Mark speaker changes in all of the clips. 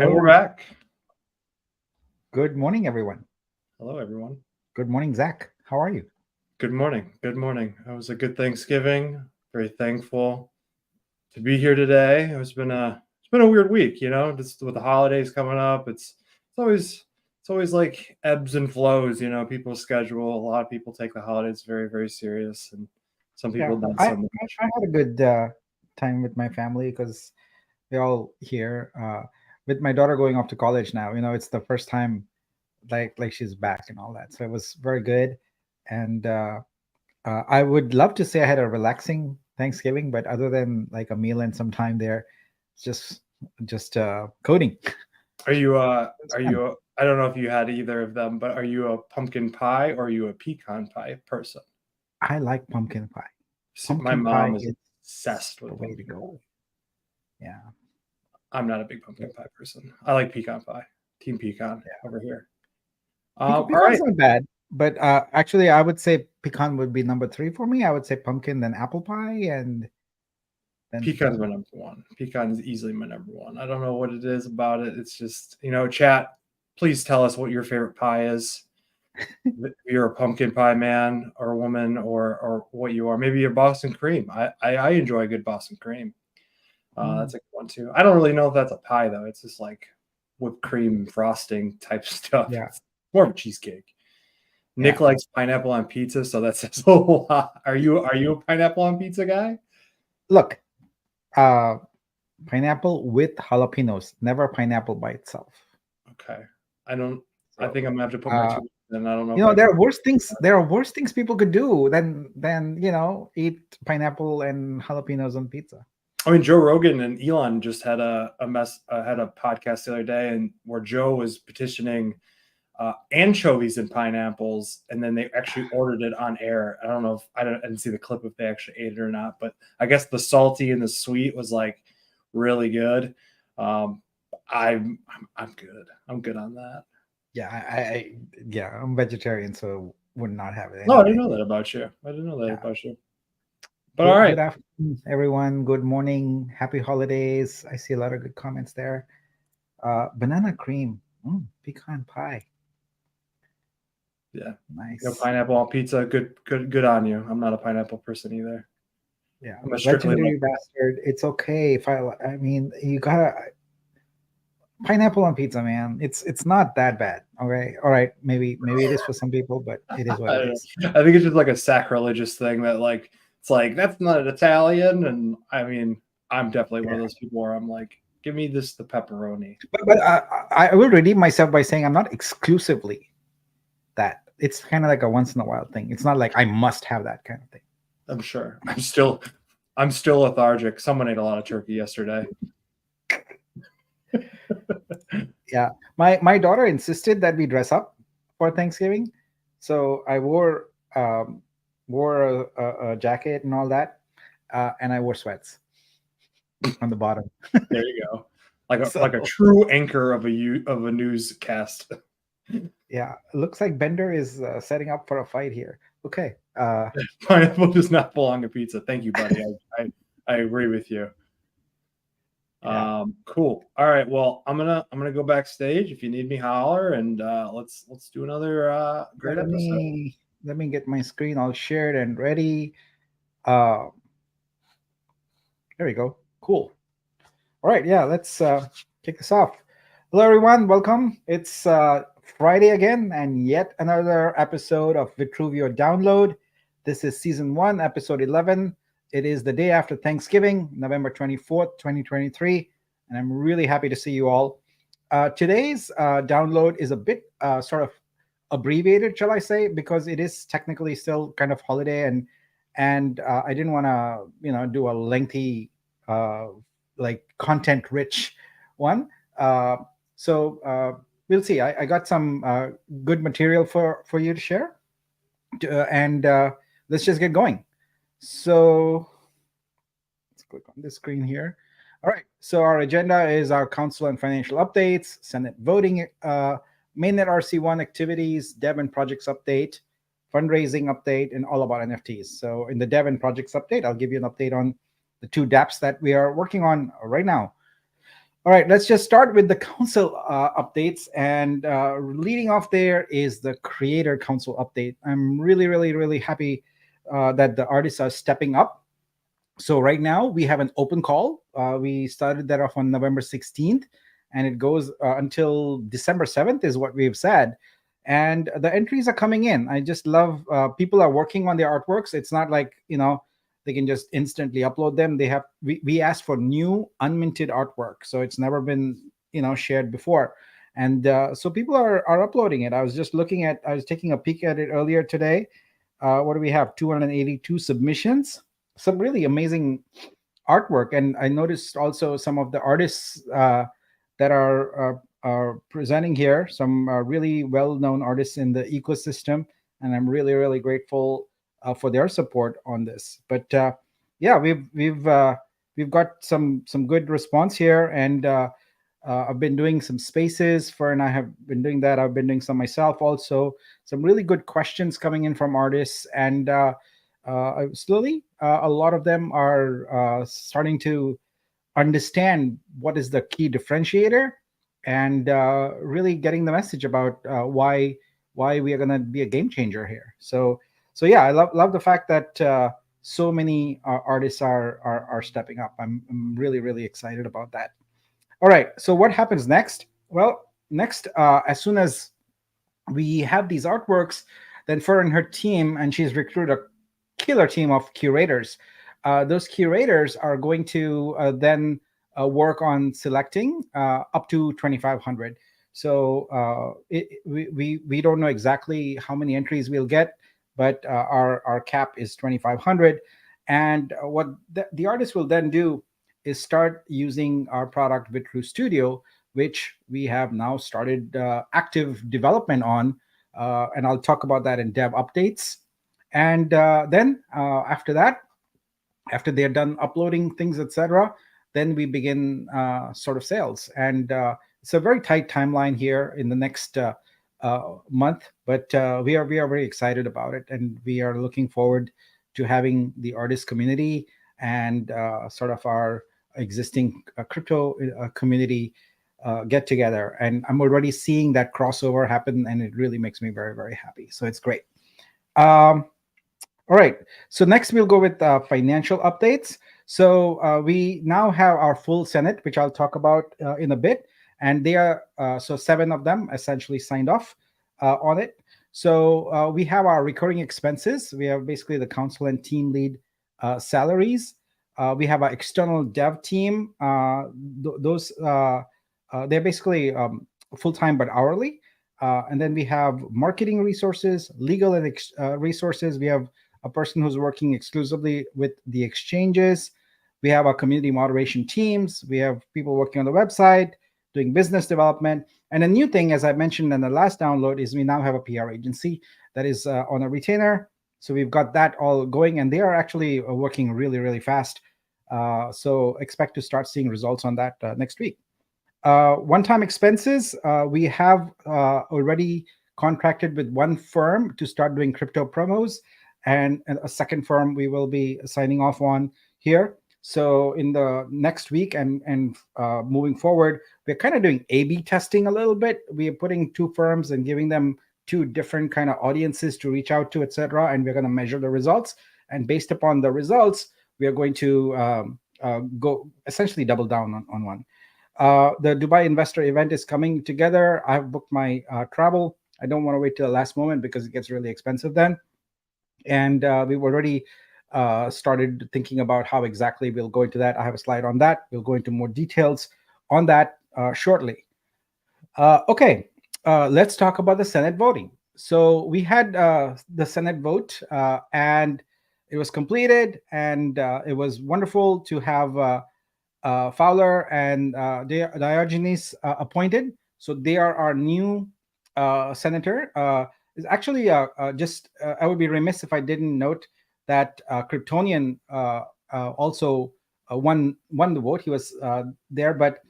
Speaker 1: And we're back.
Speaker 2: Good morning, everyone.
Speaker 1: Hello, everyone.
Speaker 2: Good morning, Zach. How are you?
Speaker 1: Good morning. Good morning. It was a good Thanksgiving. Very thankful to be here today. It's been a weird week, just with the holidays coming up. It's always like ebbs and flows, people's schedule. A lot of people take the holidays very, very serious, and some people not so much.
Speaker 2: I had a good time with my family because we're all here. With my daughter going off to college now, it's the first time like she's back and all that. So it was very good. And I would love to say I had a relaxing Thanksgiving, but other than like a meal and some time there, it's just coding.
Speaker 1: Are you I don't know if you had either of them, but are you a pumpkin pie or are you a pecan pie person?
Speaker 2: I like pumpkin pie.
Speaker 1: My mom is obsessed with pumpkin pie.
Speaker 2: Yeah.
Speaker 1: I'm not a big pumpkin pie person. I like pecan pie. Team pecan over here.
Speaker 2: Pecan's not bad, but actually, I would say pecan would be number 3 for me. I would say pumpkin, then apple pie, and
Speaker 1: then pecan's my number 1. Pecan is easily my number 1. I don't know what it is about it. It's just, chat, please tell us what your favorite pie is. If you're a pumpkin pie man or woman or what you are. Maybe you're Boston cream. I enjoy a good Boston cream. That's a good one too. I don't really know if that's a pie though. It's just like whipped cream frosting type stuff.
Speaker 2: Yeah.
Speaker 1: It's more of a cheesecake. Nik likes pineapple on pizza, so that says a lot. Are you a pineapple on pizza guy?
Speaker 2: Look, pineapple with jalapenos, never pineapple by itself.
Speaker 1: Okay. I think I'm gonna have to put my two in. I don't know.
Speaker 2: There are worse things. There are worse things people could do than eat pineapple and jalapenos on pizza.
Speaker 1: I mean, Joe Rogan and Elon just had a podcast the other day, and where Joe was petitioning anchovies and pineapples, and then they actually ordered it on air. I don't know if I didn't see the clip if they actually ate it or not, but I guess the salty and the sweet was like really good. I'm good. I'm good on that.
Speaker 2: Yeah, I'm vegetarian, so would not have it.
Speaker 1: No, I didn't know that about you. But all right.
Speaker 2: Good afternoon, everyone. Good morning. Happy holidays. I see a lot of good comments there. Banana cream, pecan pie.
Speaker 1: Yeah,
Speaker 2: nice.
Speaker 1: Pineapple on pizza. Good on you. I'm not a pineapple person either.
Speaker 2: Yeah, I'm a legendary bastard. It's okay if I mean, you gotta pineapple on pizza, man. It's not that bad. Okay, all right. Maybe it is for some people, but it is what it is.
Speaker 1: I think it's just like a sacrilegious thing that like it's like that's not an Italian, and I mean I'm definitely one of those people where I'm like, give me the pepperoni.
Speaker 2: But I will redeem myself by saying I'm not exclusively that. It's kind of like a once in a while thing. It's not like I must have that kind of thing.
Speaker 1: I'm sure. I'm still lethargic. Someone ate a lot of turkey yesterday.
Speaker 2: Yeah, my daughter insisted that we dress up for Thanksgiving, so I wore a jacket and all that, and I wore sweats on the bottom.
Speaker 1: There you go, like a true anchor of a newscast.
Speaker 2: Yeah, it looks like Bender is setting up for a fight here. Okay.
Speaker 1: Pineapple does not belong to pizza. Thank you, buddy. I agree with you. Yeah. Cool. All right. Well, I'm gonna go backstage. If you need me, holler, and let's do another great episode.
Speaker 2: Let me get my screen all shared and ready. There we go. Cool. All right. Yeah. Let's kick this off. Hello, everyone. Welcome. It's Friday again, and yet another episode of Vitruveo Download. This is season 1, episode 11. It is the day after Thanksgiving, November 24th, 2023, and I'm really happy to see you all. Today's download is a bit sort of abbreviated, shall I say, because it is technically still kind of holiday, and I didn't want to, do a lengthy, like content-rich one. So we'll see. I got some good material for you to share, and let's just get going. So let's click on this screen here. All right. So our agenda is our council and financial updates, Senate voting, MainNet RC1 activities, dev and projects update, fundraising update, and all about NFTs. So in the dev and projects update, I'll give you an update on the 2 dApps that we are working on right now. All right, let's just start with the council updates. And leading off there is the creator council update. I'm really, really, really happy that the artists are stepping up. So right now we have an open call. We started that off on November 16th, and it goes until December 7th is what we've said. And the entries are coming in. I just love people are working on their artworks. It's not like, they can just instantly upload them. We asked for new unminted artwork, so it's never been shared before. And so people are uploading it. I was taking a peek at it earlier today. What do we have? 282 submissions. Some really amazing artwork. And I noticed also some of the artists that are presenting here, some really well-known artists in the ecosystem, and I'm really, really grateful for their support on this. But yeah, we've got some good response here, and I've been doing some spaces and I have been doing that. I've been doing some myself also. Some really good questions coming in from artists, and slowly a lot of them are starting to understand what is the key differentiator, and really getting the message about why we are going to be a game changer here. So yeah, I love the fact that so many artists are stepping up. I'm really, really excited about that. All right, so what happens next? Well, next, as soon as we have these artworks, then Fer and her team, and she's recruited a killer team of curators. Those curators are going to then work on selecting up to 2,500. So we don't know exactly how many entries we'll get, but our cap is 2,500. And what the artist will then do is start using our product VTRU Studio, which we have now started active development on. And I'll talk about that in dev updates. And then after that, after they're done uploading things, etc., then we begin sort of sales. And it's a very tight timeline here in the next month, but we are very excited about it, and we are looking forward to having the artist community and sort of our existing crypto community get together. And I'm already seeing that crossover happen, and it really makes me very, very happy. So it's great. All right, so next we'll go with financial updates. So we now have our full Senate, which I'll talk about in a bit. And they are, so 7 of them essentially signed off on it. So we have our recurring expenses. We have basically the council and team lead salaries. We have our external dev team. They're basically full-time but hourly. And then we have marketing resources, legal and resources. We have a person who's working exclusively with the exchanges. We have our community moderation teams. We have people working on the website, doing business development. And a new thing, as I mentioned in the last download, is we now have a PR agency that is on a retainer. So we've got that all going, and they are actually working really, really fast. So expect to start seeing results on that next week. One-time expenses, we have already contracted with one firm to start doing crypto promos, and a second firm we will be signing off on here. So in the next week and moving forward, we're kind of doing A/B testing a little bit. We are putting 2 firms and giving them 2 different kind of audiences to reach out to, etc. And we're going to measure the results. And based upon the results, we are going to go essentially double down on one. The Dubai investor event is coming together. I've booked my travel. I don't want to wait till the last moment because it gets really expensive then. And we've already started thinking about how exactly we'll go into that. I have a slide on that. We'll go into more details on that shortly. Okay, let's talk about the Senate voting. So we had the Senate vote, and it was completed, and it was wonderful to have Fowler and Diogenes appointed. So they are our new senator. It's actually I would be remiss if I didn't note that Kryptonian also won the vote. He was there, but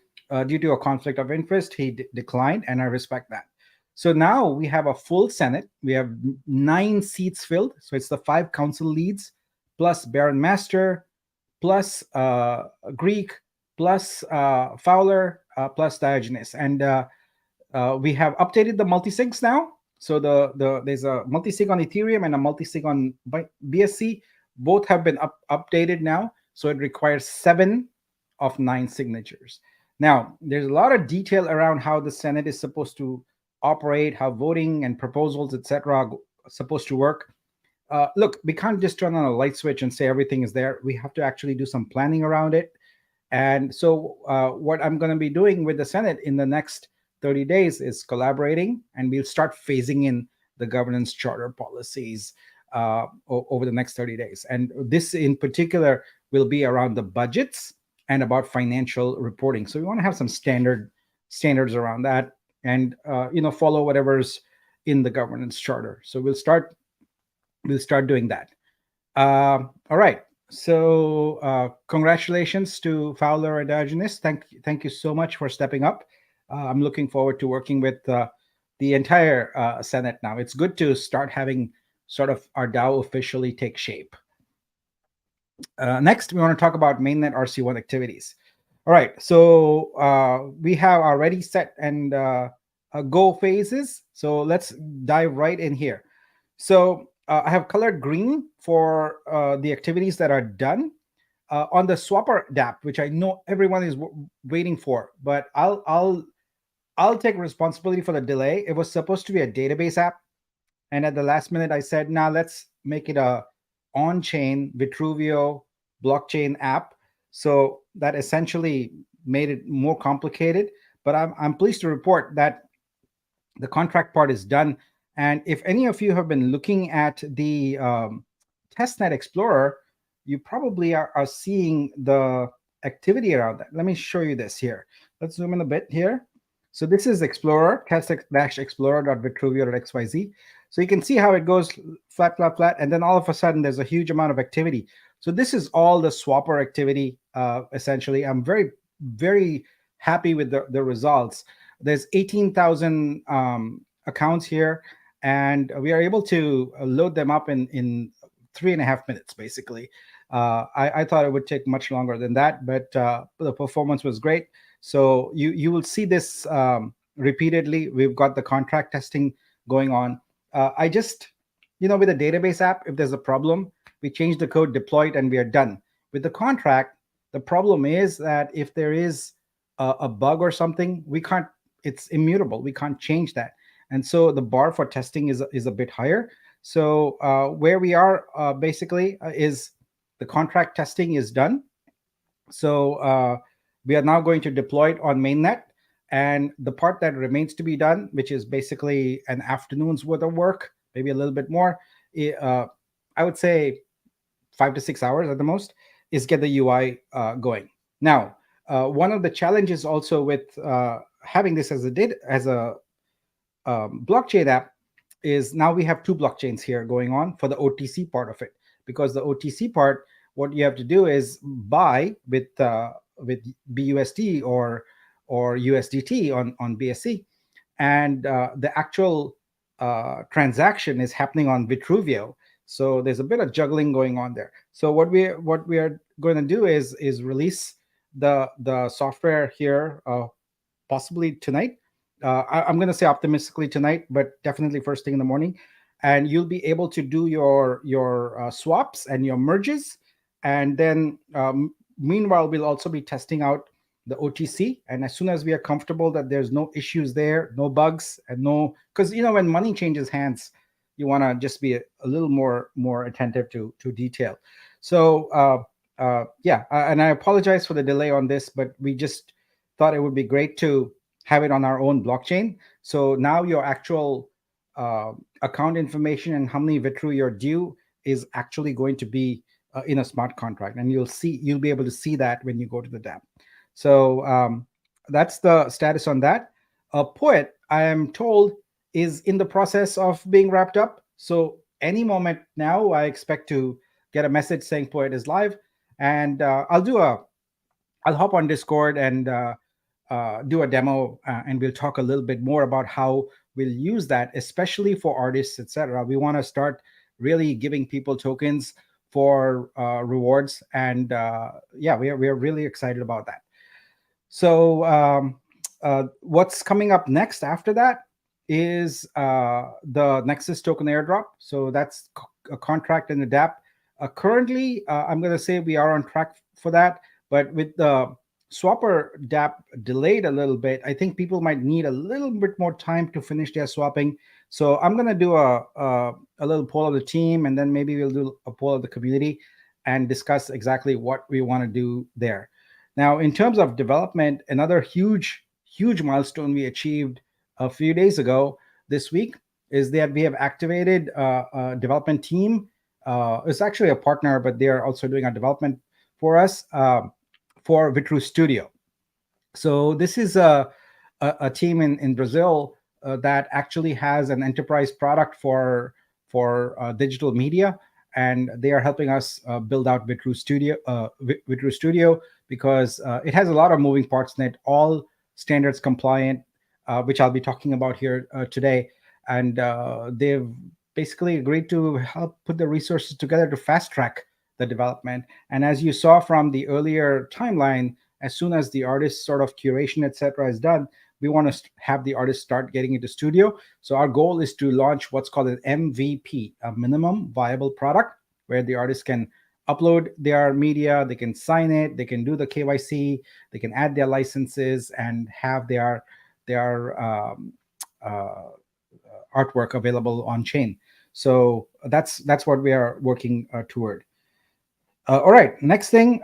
Speaker 2: due to a conflict of interest, he declined, and I respect that. So now we have a full Senate. We have 9 seats filled. So it's the 5 council leads, plus Baron Master, plus Greek, plus Fowler plus Diogenes. And we have updated the multisigs now. So there's a multisig on Ethereum and a multisig on BSC. Both have been updated now. So it requires 7 of 9 signatures. Now, there's a lot of detail around how the Senate is supposed to operate, how voting and proposals, etc., are supposed to work. Look, we can't just turn on a light switch and say everything is there. We have to actually do some planning around it. And so what I'm going to be doing with the Senate in the next 30 days is collaborating, and we'll start phasing in the governance charter policies over the next 30 days. And this in particular will be around the budgets and about financial reporting. So we want to have some standards around that, and follow whatever's in the governance charter. So we'll start doing that. All right. So congratulations to Fowler and Diogenes. Thank you so much for stepping up. I'm looking forward to working with the entire Senate now. It's good to start having sort of our DAO officially take shape. Next, we want to talk about MainNet RC1 activities. All right, so we have our ready, set, and go phases. So let's dive right in here. So I have colored green for the activities that are done on the Swapper Dapp, which I know everyone is waiting for, but I'll take responsibility for the delay. It was supposed to be a database app, and at the last minute, I said, "Now let's make it a on-chain Vitruveo blockchain app." So that essentially made it more complicated. But I'm pleased to report that the contract part is done. And if any of you have been looking at the testnet explorer, you probably are seeing the activity around that. Let me show you this here. Let's zoom in a bit here. So this is Explorer, test-explorer.vitruveo.xyz. So you can see how it goes flat, flat, flat, and then all of a sudden there's a huge amount of activity. So this is all the Swapper activity, essentially. I'm very, very happy with the results. There's 18,000 accounts here, and we are able to load them up in 3.5 minutes, basically. I thought it would take much longer than that, but the performance was great. So you will see this repeatedly. We've got the contract testing going on. I just, with a database app, if there's a problem, we change the code, deploy it, and we are done. With the contract, the problem is that if there is a bug or something, it's immutable. We can't change that. And so the bar for testing is a bit higher. So where we are basically is the contract testing is done. So we are now going to deploy it on mainnet. And the part that remains to be done, which is basically an afternoon's worth of work, maybe a little bit more, I would say 5 to 6 hours at the most, is get the UI going. Now, one of the challenges also with having this as a blockchain app is now we have 2 blockchains here going on for the OTC part of it. Because the OTC part, what you have to do is buy with BUSD or USDT on BSC, and the actual transaction is happening on Vitruveo. So there's a bit of juggling going on there. So what we are going to do is release the software here possibly tonight. I'm going to say optimistically tonight, but definitely first thing in the morning. And you'll be able to do your swaps and your merges. And then meanwhile, we'll also be testing out the OTC. And as soon as we are comfortable that there's no issues there, no bugs, and because when money changes hands, you want to just be a little more attentive to detail. So yeah, and I apologize for the delay on this, but we just thought it would be great to have it on our own blockchain. So now your actual account information and how many Vitru you're due is actually going to be in a smart contract, and you'll be able to see that when you go to the DApp. So that's the status on that. Poet, I am told, is in the process of being wrapped up. So any moment now, I expect to get a message saying Poet is live, and I'll hop on Discord and do a demo, and we'll talk a little bit more about how we'll use that, especially for artists, etc. We want to start really giving people tokens for rewards, and yeah, we are really excited about that. So what's coming up next after that is the Nexus token airdrop. So that's a contract in the DApp. Currently, I'm going to say we are on track for that. But with the Swapper Dapp delayed a little bit, I think people might need a little bit more time to finish their swapping. So I'm going to do a little poll of the team, and then maybe we'll do a poll of the community and discuss exactly what we want to do there. Now, in terms of development, another huge milestone we achieved a few days ago this week is that we have activated a development team. It's actually a partner, but they are also doing our development for us for VTRU Studio. So this is a team in Brazil that actually has an enterprise product for digital media, and they are helping us build out VTRU Studio because it has a lot of moving parts in it, all standards compliant, which I'll be talking about here today. And they've basically agreed to help put the resources together to fast track the development. And as you saw from the earlier timeline, as soon as the artist sort of curation, etc., is done, we want to have the artist start getting into studio. So our goal is to launch what's called an MVP, a minimum viable product, where the artist can upload their media, they can sign it, they can do the KYC, they can add their licenses and have their artwork available on chain. So that's what we are working toward. All right, next thing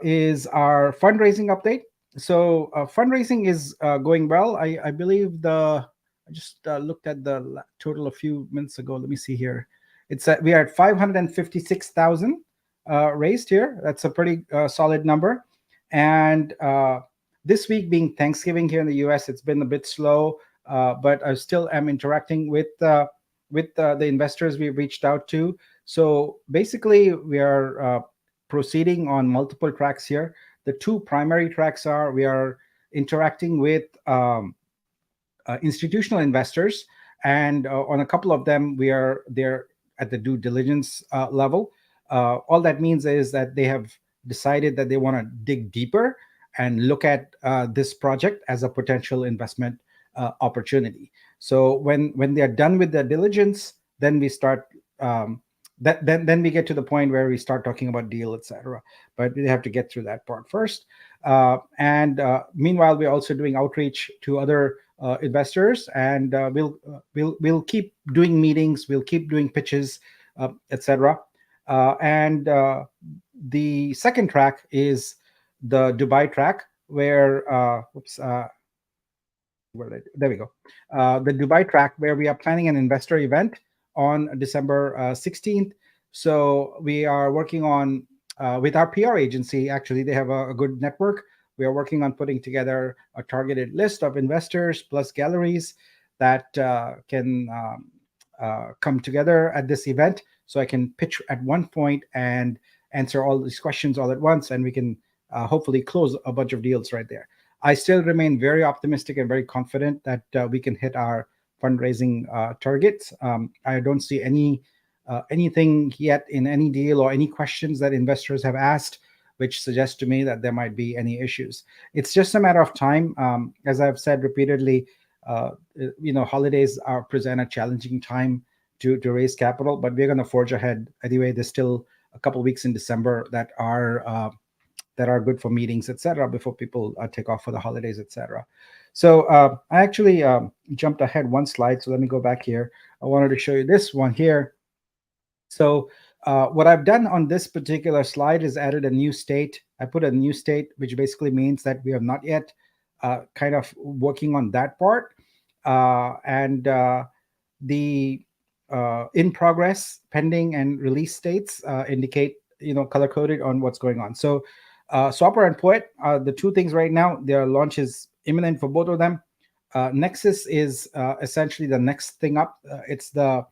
Speaker 2: is our fundraising update. So fundraising is going well. I believe I just looked at the total a few minutes ago. Let me see here. We are at 556,000 raised here. That's a pretty solid number. And this week being Thanksgiving here in the US, it's been a bit slow, but I still am interacting with the investors we've reached out to. So basically, we are proceeding on multiple tracks here. The two primary tracks are we are interacting with institutional investors, and on a couple of them, we are there at the due diligence level. All that means is that they have decided that they want to dig deeper and look at this project as a potential investment opportunity. So when they are done with their diligence, then we start. Then we get to the point where we start talking about deal, etc. But we have to get through that part first. And meanwhile, we're also doing outreach to other investors, and we'll keep doing meetings, we'll keep doing pitches, etc. And the second track is the Dubai track, where there we go. The Dubai track, where we are planning an investor event on December 16th. So we are working on, with our PR agency, actually, they have a good network. We are working on putting together a targeted list of investors plus galleries that can come together at this event. So I can pitch at one point and answer all these questions all at once, and we can hopefully close a bunch of deals right there. I still remain very optimistic and very confident that we can hit our fundraising targets. I don't see anything yet in any deal or any questions that investors have asked which suggests to me that there might be any issues. It's just a matter of time. As I've said repeatedly, holidays present a challenging time to raise capital, but we're going to forge ahead anyway. There's still a couple weeks in December that are good for meetings, etc., before people take off for the holidays, etc. So I actually jumped ahead one slide, so let me go back here. I wanted to show you this one here. So what I've done on this particular slide is added a new state. I put a new state, which basically means that we are not yet kind of working on that part. And the in progress, pending, and release states indicate, color-coded on what's going on. So Swapper and Poet are the two things right now. Their launch is imminent for both of them. Nexus is essentially the next thing up. It's the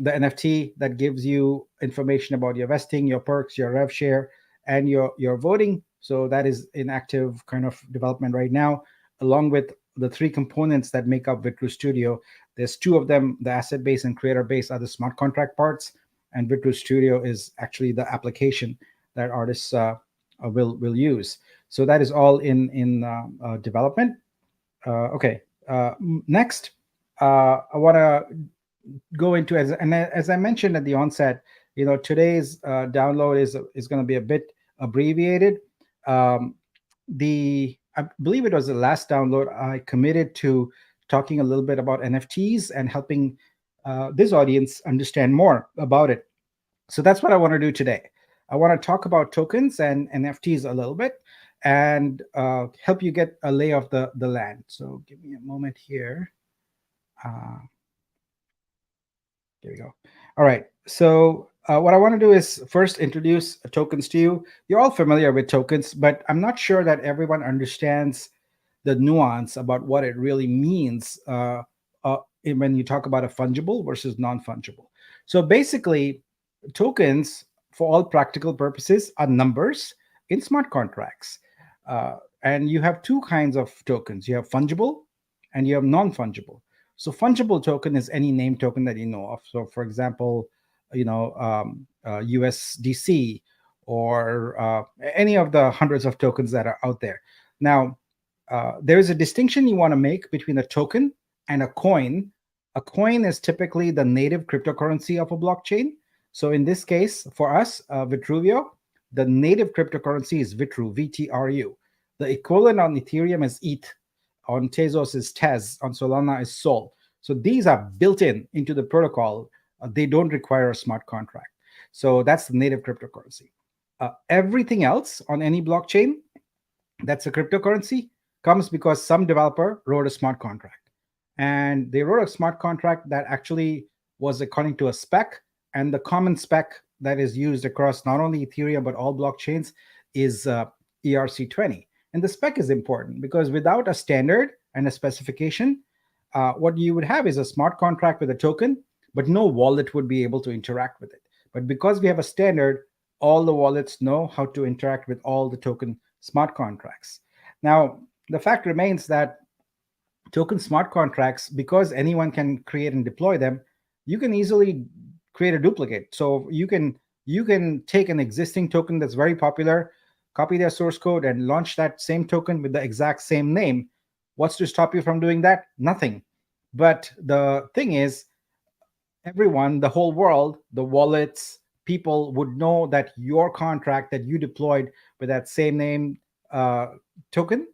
Speaker 2: NFT that gives you information about your vesting, your perks, your rev share, and your voting. So that is in active kind of development right now, along with the three components that make up VTRU Studio. There's two of them, the asset base and creator base are the smart contract parts, and VTRU Studio is actually the application that artists will use. So that is all in development. Okay. Next, I want to go into, as I mentioned at the onset, today's download is going to be a bit abbreviated. I believe it was the last download I committed to talking a little bit about NFTs and helping this audience understand more about it. So that's what I want to do today. I want to talk about tokens and NFTs a little bit and help you get a lay of the land. So give me a moment here. There we go. All right. So what I want to do is first introduce tokens to you. You're all familiar with tokens, but I'm not sure that everyone understands the nuance about what it really means when you talk about a fungible versus non-fungible. So basically, tokens, for all practical purposes, are numbers in smart contracts. And you have two kinds of tokens. You have fungible and you have non-fungible. So fungible token is any name token that you know of. So for example, USDC or any of the hundreds of tokens that are out there. Now, there is a distinction you want to make between a token and a coin. A coin is typically the native cryptocurrency of a blockchain. So in this case, for us, Vitruveo, the native cryptocurrency is VTRU. The equivalent on Ethereum is ETH. On Tezos is Tez. On Solana is Sol. So these are built into the protocol. They don't require a smart contract. So that's the native cryptocurrency. Everything else on any blockchain that's a cryptocurrency comes because some developer wrote a smart contract. And they wrote a smart contract that actually was according to a spec. And the common spec that is used across not only Ethereum, but all blockchains is ERC20. And the spec is important because without a standard and a specification, what you would have is a smart contract with a token, but no wallet would be able to interact with it. But because we have a standard, all the wallets know how to interact with all the token smart contracts. Now, the fact remains that token smart contracts, because anyone can create and deploy them, you can easily create a duplicate. So you can take an existing token that's very popular, copy their source code, and launch that same token with the exact same name. What's to stop you from doing that? Nothing. But the thing is, everyone, the whole world, the wallets, people would know that your contract that you deployed with that same name token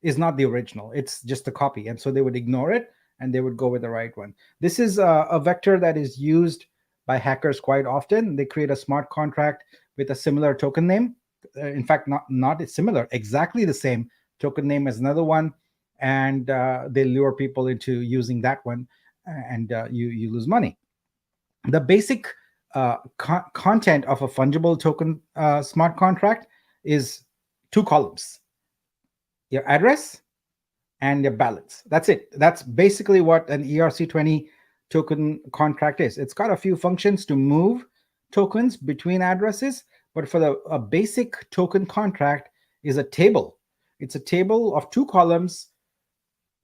Speaker 2: is not the original. It's just a copy. And so they would ignore it and they would go with the right one. This is a vector that is used by hackers quite often. They create a smart contract with a similar token name. In fact, not similar, exactly the same token name as another one. And they lure people into using that one, and you lose money. The basic content of a fungible token smart contract is two columns: your address and your balance. That's it. That's basically what an ERC20 token contract is. It's got a few functions to move tokens between addresses, but for a basic token contract is a table. It's a table of two columns.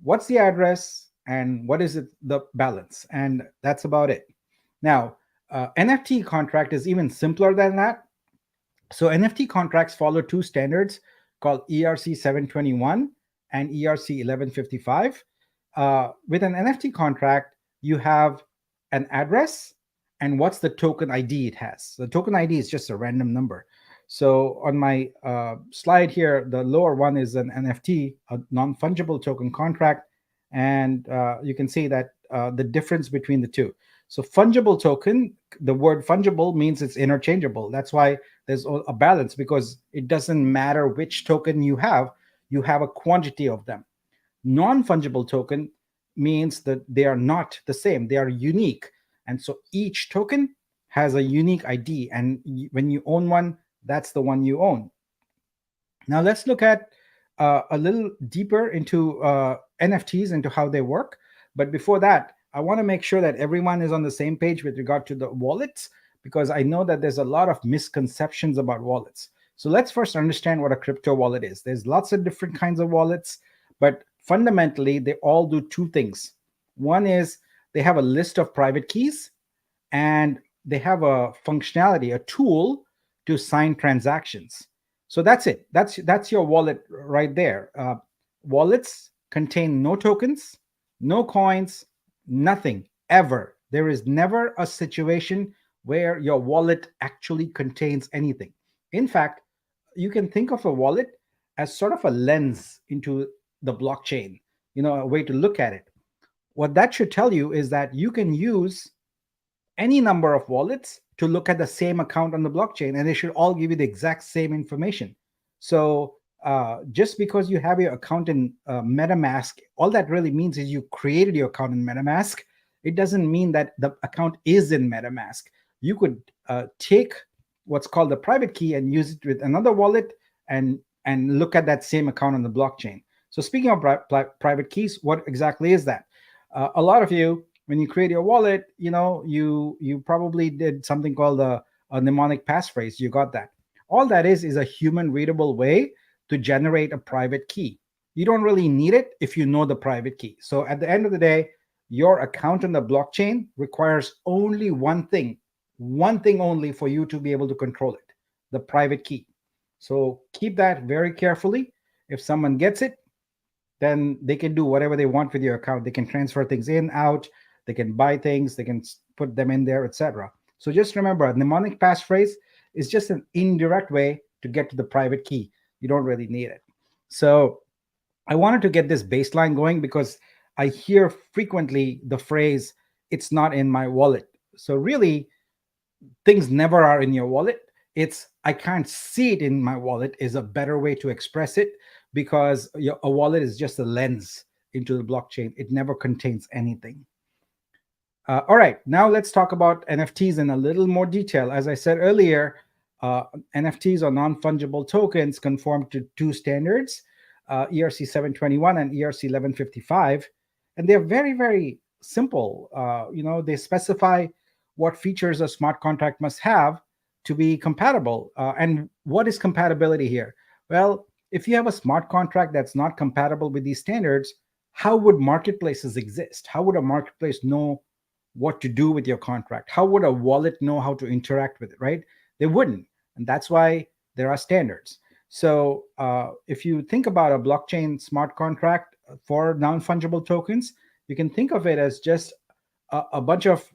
Speaker 2: What's the address and what is it, the balance? And that's about it. Now, NFT contract is even simpler than that. So NFT contracts follow two standards called ERC721 and ERC1155. With an NFT contract, you have an address and what's the token ID it has. The token ID is just a random number. So on my slide here, the lower one is an NFT, a non-fungible token contract. And you can see that the difference between the two. So fungible token, the word fungible means it's interchangeable. That's why there's a balance, because it doesn't matter which token you have a quantity of them. Non-fungible token means that they are not the same. They are unique. And so each token has a unique ID. And when you own one, that's the one you own. Now let's look at a little deeper into NFTs, into how they work. But before that, I want to make sure that everyone is on the same page with regard to the wallets, because I know that there's a lot of misconceptions about wallets. So let's first understand what a crypto wallet is. There's lots of different kinds of wallets, but fundamentally, they all do two things. One is they have a list of private keys, and they have a functionality, a tool to sign transactions. So that's it. That's your wallet right there. Wallets contain no tokens, no coins, nothing ever. There is never a situation where your wallet actually contains anything. In fact, you can think of a wallet as sort of a lens into the blockchain, a way to look at it. What that should tell you is that you can use any number of wallets to look at the same account on the blockchain, and they should all give you the exact same information. So just because you have your account in MetaMask, all that really means is you created your account in MetaMask. It doesn't mean that the account is in MetaMask. You could take what's called the private key and use it with another wallet and look at that same account on the blockchain. So speaking of private keys, what exactly is that? A lot of you, when you create your wallet, you probably did something called a mnemonic passphrase. You got that. All that is a human readable way to generate a private key. You don't really need it if you know the private key. So at the end of the day, your account on the blockchain requires only one thing only for you to be able to control it, the private key. So keep that very carefully. If someone gets it, then they can do whatever they want with your account. They can transfer things in, out, they can buy things, they can put them in there, etc. So just remember, a mnemonic passphrase is just an indirect way to get to the private key. You don't really need it. So I wanted to get this baseline going because I hear frequently the phrase, "It's not in my wallet." So really, things never are in your wallet. It's, "I can't see it in my wallet" is a better way to express it, because a wallet is just a lens into the blockchain. It never contains anything. All right, now let's talk about NFTs in a little more detail. As I said earlier, NFTs or non-fungible tokens conform to two standards, ERC 721 and ERC 1155. And they're very, very simple. They specify what features a smart contract must have to be compatible. And what is compatibility here? Well, if you have a smart contract that's not compatible with these standards, how would marketplaces exist? How would a marketplace know what to do with your contract? How would a wallet know how to interact with it, right? They wouldn't. And that's why there are standards. So if you think about a blockchain smart contract for non-fungible tokens, you can think of it as just a bunch of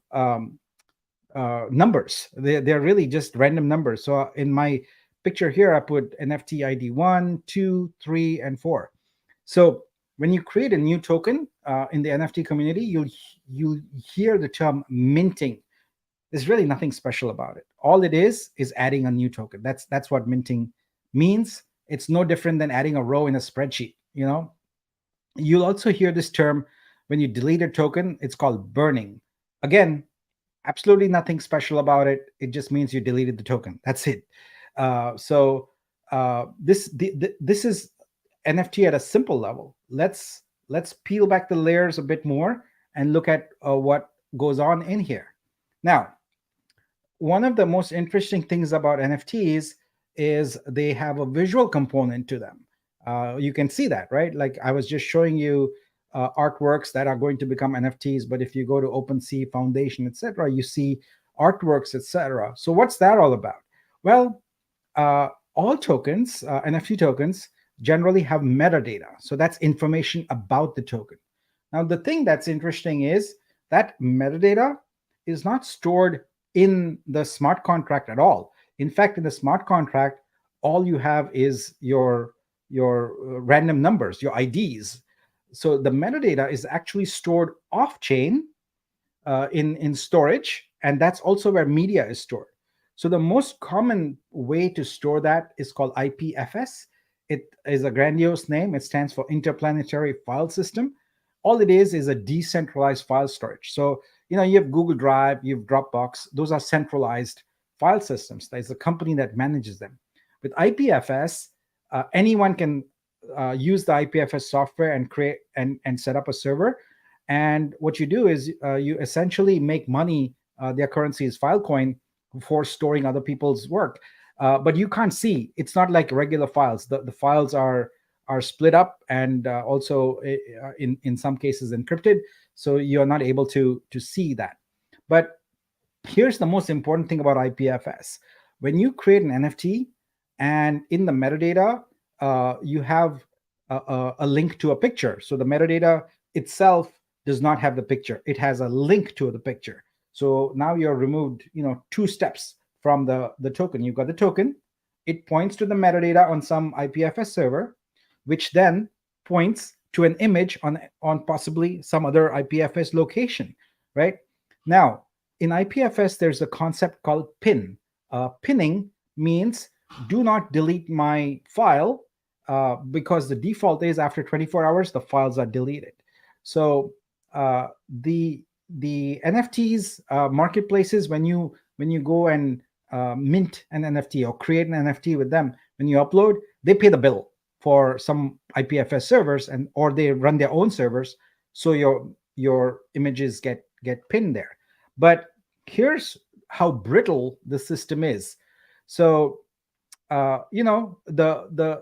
Speaker 2: numbers. They're really just random numbers. So in my picture here, I put NFT ID 1, 2, 3, and 4. So when you create a new token in the NFT community, you'll hear the term minting. There's really nothing special about it. All it is adding a new token. That's what minting means. It's no different than adding a row in a spreadsheet. You'll also hear this term when you delete a token. It's called burning. Again, absolutely nothing special about it. It just means you deleted the token. That's it. This is NFT at a simple level. Let's peel back the layers a bit more and look at what goes on in here. Now, one of the most interesting things about NFTs is they have a visual component to them. You can see that, right? Like I was just showing you artworks that are going to become NFTs, but if you go to OpenSea Foundation, etc., you see artworks, etc. So what's that all about? Well, all tokens, NFT tokens, generally have metadata. So that's information about the token. Now, the thing that's interesting is that metadata is not stored in the smart contract at all. In fact, in the smart contract, all you have is your random numbers, your IDs. So the metadata is actually stored off-chain in storage, and that's also where media is stored. So the most common way to store that is called IPFS. It is a grandiose name. It stands for Interplanetary File System. All it is a decentralized file storage. So, you have Google Drive, you have Dropbox. Those are centralized file systems. There's a company that manages them. With IPFS, anyone can use the IPFS software and create and set up a server. And what you do is you essentially make money. Their currency is Filecoin for storing other people's work. But you can't see. It's not like regular files. The files are split up and also in some cases encrypted. So you're not able to see that. But here's the most important thing about IPFS. When you create an NFT And in the metadata, you have a link to a picture. So the metadata itself does not have the picture. It has a link to the picture. So now you're removed, 2 steps from the token. You've got the token. It points to the metadata on some IPFS server, which then points to an image on possibly some other IPFS location, right? Now, in IPFS, there's a concept called pin. Pinning means do not delete my file, because the default is after 24 hours, the files are deleted. So the NFTs marketplaces, when you go and mint an NFT or create an NFT with them, when you upload, they pay the bill for some IPFS servers, or they run their own servers, so your images get pinned there. But here's how brittle the system is. So the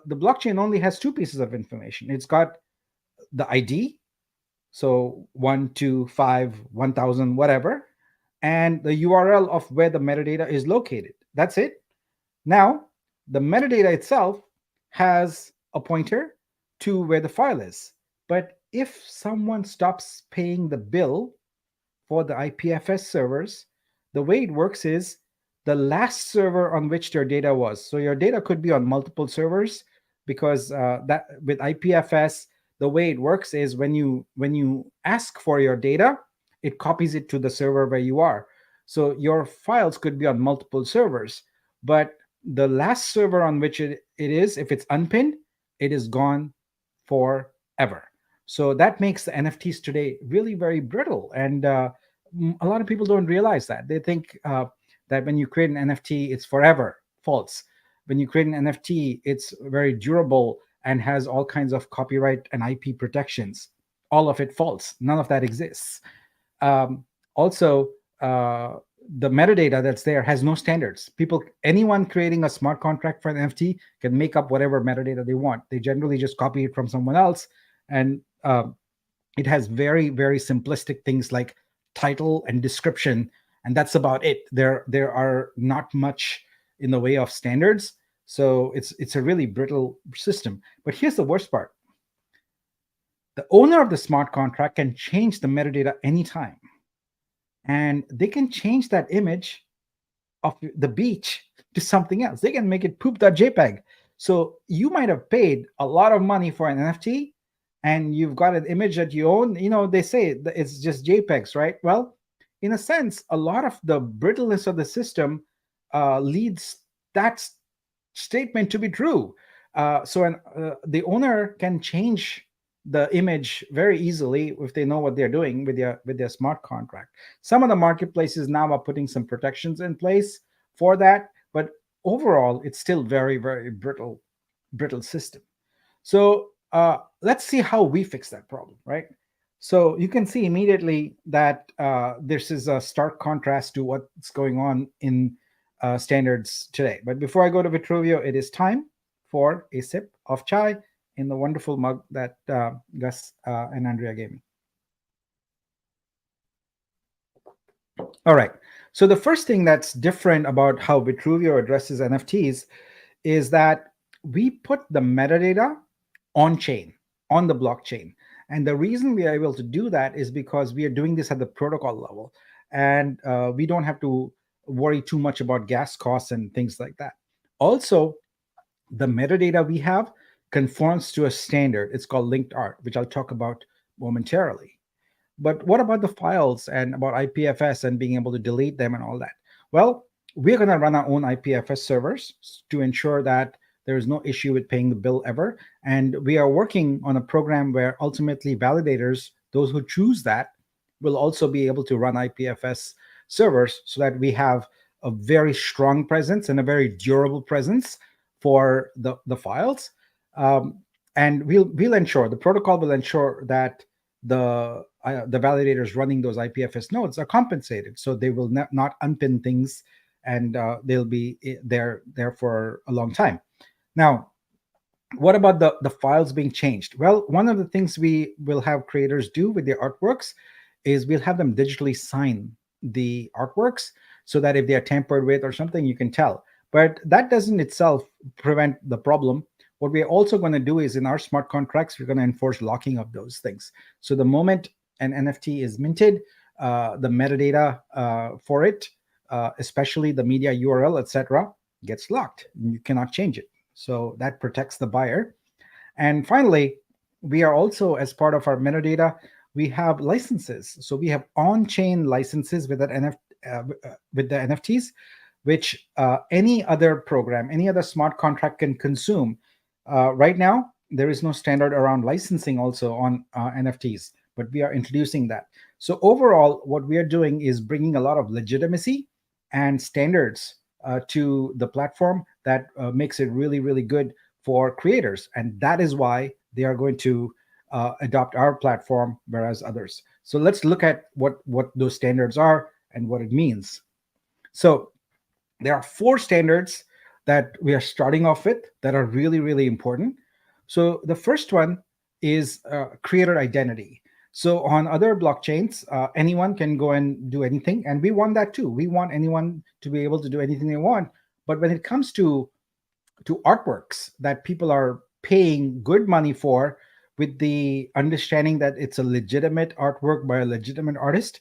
Speaker 2: blockchain only has 2 pieces of information. It's got the ID, so 1, 2, 5, 1000, whatever, and the URL of where the metadata is located. That's it. Now, the metadata itself has a pointer to where the file is. But if someone stops paying the bill for the IPFS servers, the way it works is the last server on which their data was. So your data could be on multiple servers, because that with IPFS, the way it works is when you ask for your data, it copies it to the server where you are. So your files could be on multiple servers, but the last server on which it is, if it's unpinned, it is gone forever. So that makes the NFTs today really very brittle. And a lot of people don't realize that. They think that when you create an NFT, it's forever. False. When you create an NFT, it's very durable and has all kinds of copyright and IP protections. All of it false. None of that exists. Also, the metadata that's there has no standards. Anyone creating a smart contract for an NFT can make up whatever metadata they want. They generally just copy it from someone else, and it has very, very simplistic things like title and description, and that's about it. There are not much in the way of standards, so it's a really brittle system. But here's the worst part: the owner of the smart contract can change the metadata anytime, and they can change that image of the beach to something else. They can make it poop.jpg. So you might have paid a lot of money for an NFT, and you've got an image that you own. They say it's just JPEGs, right? Well, in a sense, a lot of the brittleness of the system leads that statement to be true. So the owner can change the image very easily if they know what they're doing with their smart contract. Some of the marketplaces now are putting some protections in place for that, but overall, it's still very, very brittle system. So let's see how we fix that problem, right? So you can see immediately that this is a stark contrast to what's going on in standards today. But before I go to Vitruveo, it is time for a sip of chai in the wonderful mug that Gus and Andrea gave me. All right. So the first thing that's different about how Vitruveo addresses NFTs is that we put the metadata on chain, on the blockchain. And the reason we are able to do that is because we are doing this at the protocol level. And we don't have to worry too much about gas costs and things like that. Also, the metadata we have conforms to a standard. It's called linked art, which I'll talk about momentarily. But what about the files and about IPFS and being able to delete them and all that? Well, we're going to run our own IPFS servers to ensure that there is no issue with paying the bill ever. And we are working on a program where ultimately validators, those who choose that, will also be able to run IPFS servers so that we have a very strong presence and a very durable presence for the files. And we'll ensure, the protocol will ensure that the validators running those IPFS nodes are compensated, so they will not unpin things, and they'll be there for a long time. Now, what about the files being changed? Well, one of the things we will have creators do with their artworks is we'll have them digitally sign the artworks so that if they are tampered with or something, you can tell. But that doesn't itself prevent the problem. What we're also going to do is in our smart contracts, we're going to enforce locking of those things. So the moment an NFT is minted, the metadata for it, especially the media URL, etc., gets locked. You cannot change it. So that protects the buyer. And finally, we are also, as part of our metadata, we have licenses. So we have on-chain licenses with that with the NFTs, which any other program, any other smart contract can consume. Right now, there is no standard around licensing also on NFTs, but we are introducing that. So overall, what we are doing is bringing a lot of legitimacy and standards to the platform that makes it really, really good for creators. And that is why they are going to adopt our platform, whereas others. So let's look at what those standards are and what it means. So there are 4 standards that we are starting off with that are really, really important. So the first one is creator identity. So on other blockchains, anyone can go and do anything, and we want that too. We want anyone to be able to do anything they want. But when it comes to artworks that people are paying good money for, with the understanding that it's a legitimate artwork by a legitimate artist,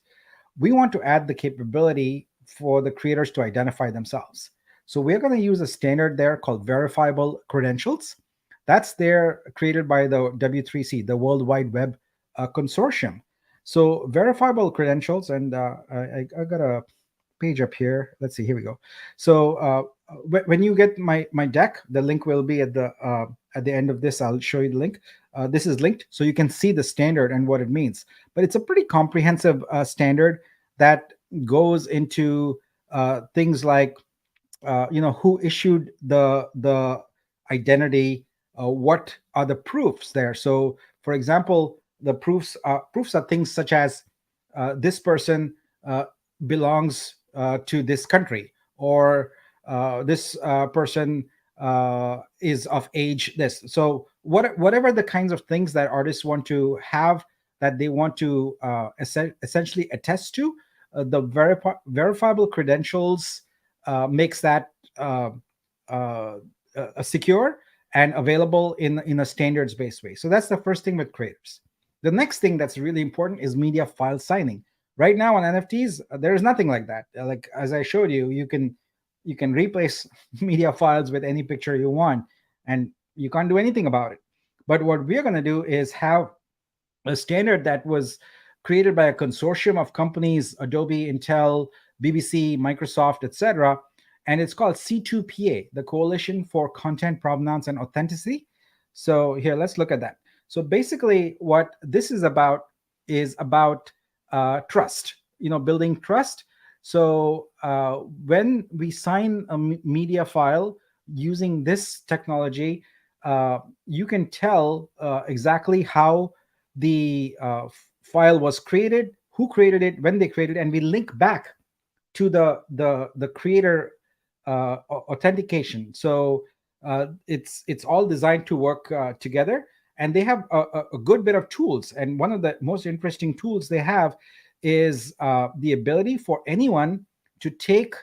Speaker 2: we want to add the capability for the creators to identify themselves. So we're going to use a standard there called verifiable credentials. That's there created by the W3C, the World Wide Web Consortium. So verifiable credentials, and I got a page up here. Let's see, here we go. So when you get my deck, the link will be at the end of this. I'll show you the link. This is linked, so you can see the standard and what it means. But it's a pretty comprehensive standard that goes into things like who issued the identity, what are the proofs there. So for example, the proofs are things such as this person belongs to this country, or this person is of age this. So whatever the kinds of things that artists want to have, that they want to essentially attest to, the verifiable credentials makes that secure and available in a standards-based way. So that's the first thing with creators. The next thing that's really important is media file signing. Right now on NFTs, there is nothing like that. Like as I showed you, you can replace media files with any picture you want, and you can't do anything about it. But what we're going to do is have a standard that was created by a consortium of companies: Adobe, Intel, BBC, Microsoft, etc. And it's called C2PA, the Coalition for Content Provenance and Authenticity. So here, let's look at that. So basically, what this is about trust. Building trust. So when we sign a media file using this technology, you can tell exactly how the file was created, who created it, when they created it, and we link back to the creator authentication. So it's all designed to work together, and they have a good bit of tools. And one of the most interesting tools they have is the ability for anyone to take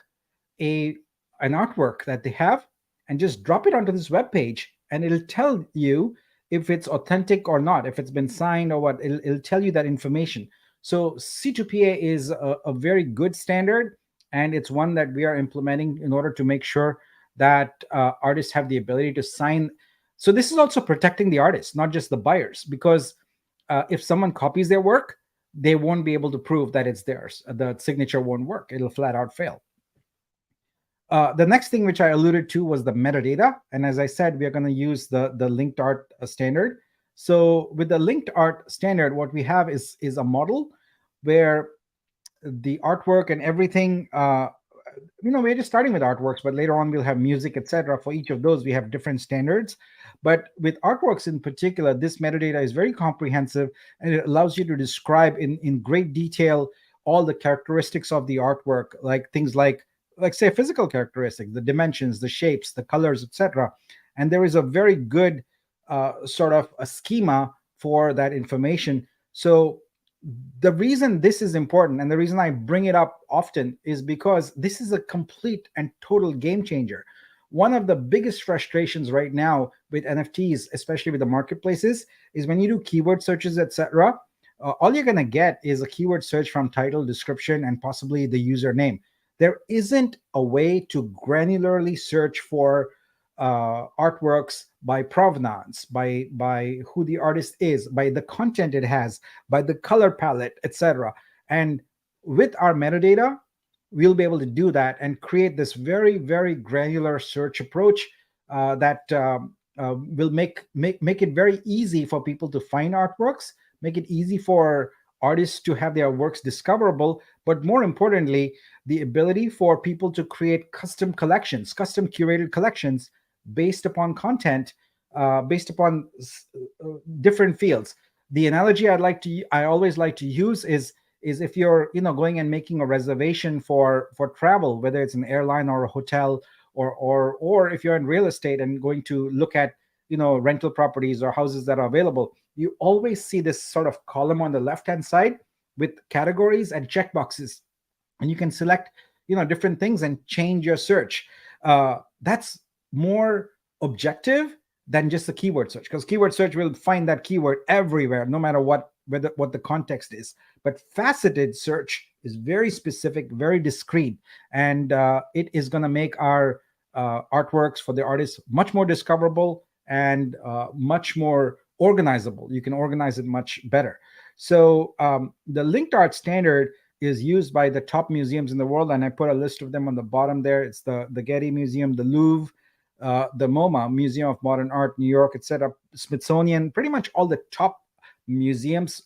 Speaker 2: an artwork that they have and just drop it onto this web page, and it'll tell you if it's authentic or not, if it's been signed or what. It'll tell you that information. So C2PA is a very good standard, and it's one that we are implementing in order to make sure that artists have the ability to sign. So this is also protecting the artists, not just the buyers, because if someone copies their work, they won't be able to prove that it's theirs. The signature won't work. It'll flat out fail. The next thing which I alluded to was the metadata. And as I said, we are going to use the linked art standard. So with the linked art standard, what we have is a model where the artwork and everything, we're just starting with artworks, but later on we'll have music, etc. For each of those, we have different standards. But with artworks in particular, this metadata is very comprehensive, and it allows you to describe in great detail all the characteristics of the artwork, like things like say physical characteristics, the dimensions, the shapes, the colors, etc. And there is a very good sort of a schema for that information. So the reason this is important and the reason I bring it up often is because this is a complete and total game changer. One of the biggest frustrations right now with NFTs, especially with the marketplaces, is when you do keyword searches, etc. All you're going to get is a keyword search from title, description, and possibly the username. There isn't a way to granularly search for artworks by provenance, by who the artist is, by the content it has, by the color palette, etc. And with our metadata, we'll be able to do that and create this very, very granular search approach that will make it very easy for people to find artworks, make it easy for artists to have their works discoverable, but more importantly, the ability for people to create custom collections, custom curated collections based upon content, based upon different fields. The analogy I always like to use is if you're going and making a reservation for travel, whether it's an airline or a hotel, or if you're in real estate and going to look at rental properties or houses that are available, you always see this sort of column on the left hand side with categories and checkboxes, and you can select different things and change your search. That's more objective than just a keyword search, because keyword search will find that keyword everywhere, no matter what the context is. But faceted search is very specific, very discrete, and it is going to make our artworks for the artists much more discoverable and much more organizable. You can organize it much better. So the linked art standard is used by the top museums in the world, and I put a list of them on the bottom there. It's the Getty Museum, the Louvre, the MoMA, Museum of Modern Art, New York, etc., Smithsonian. Pretty much all the top museums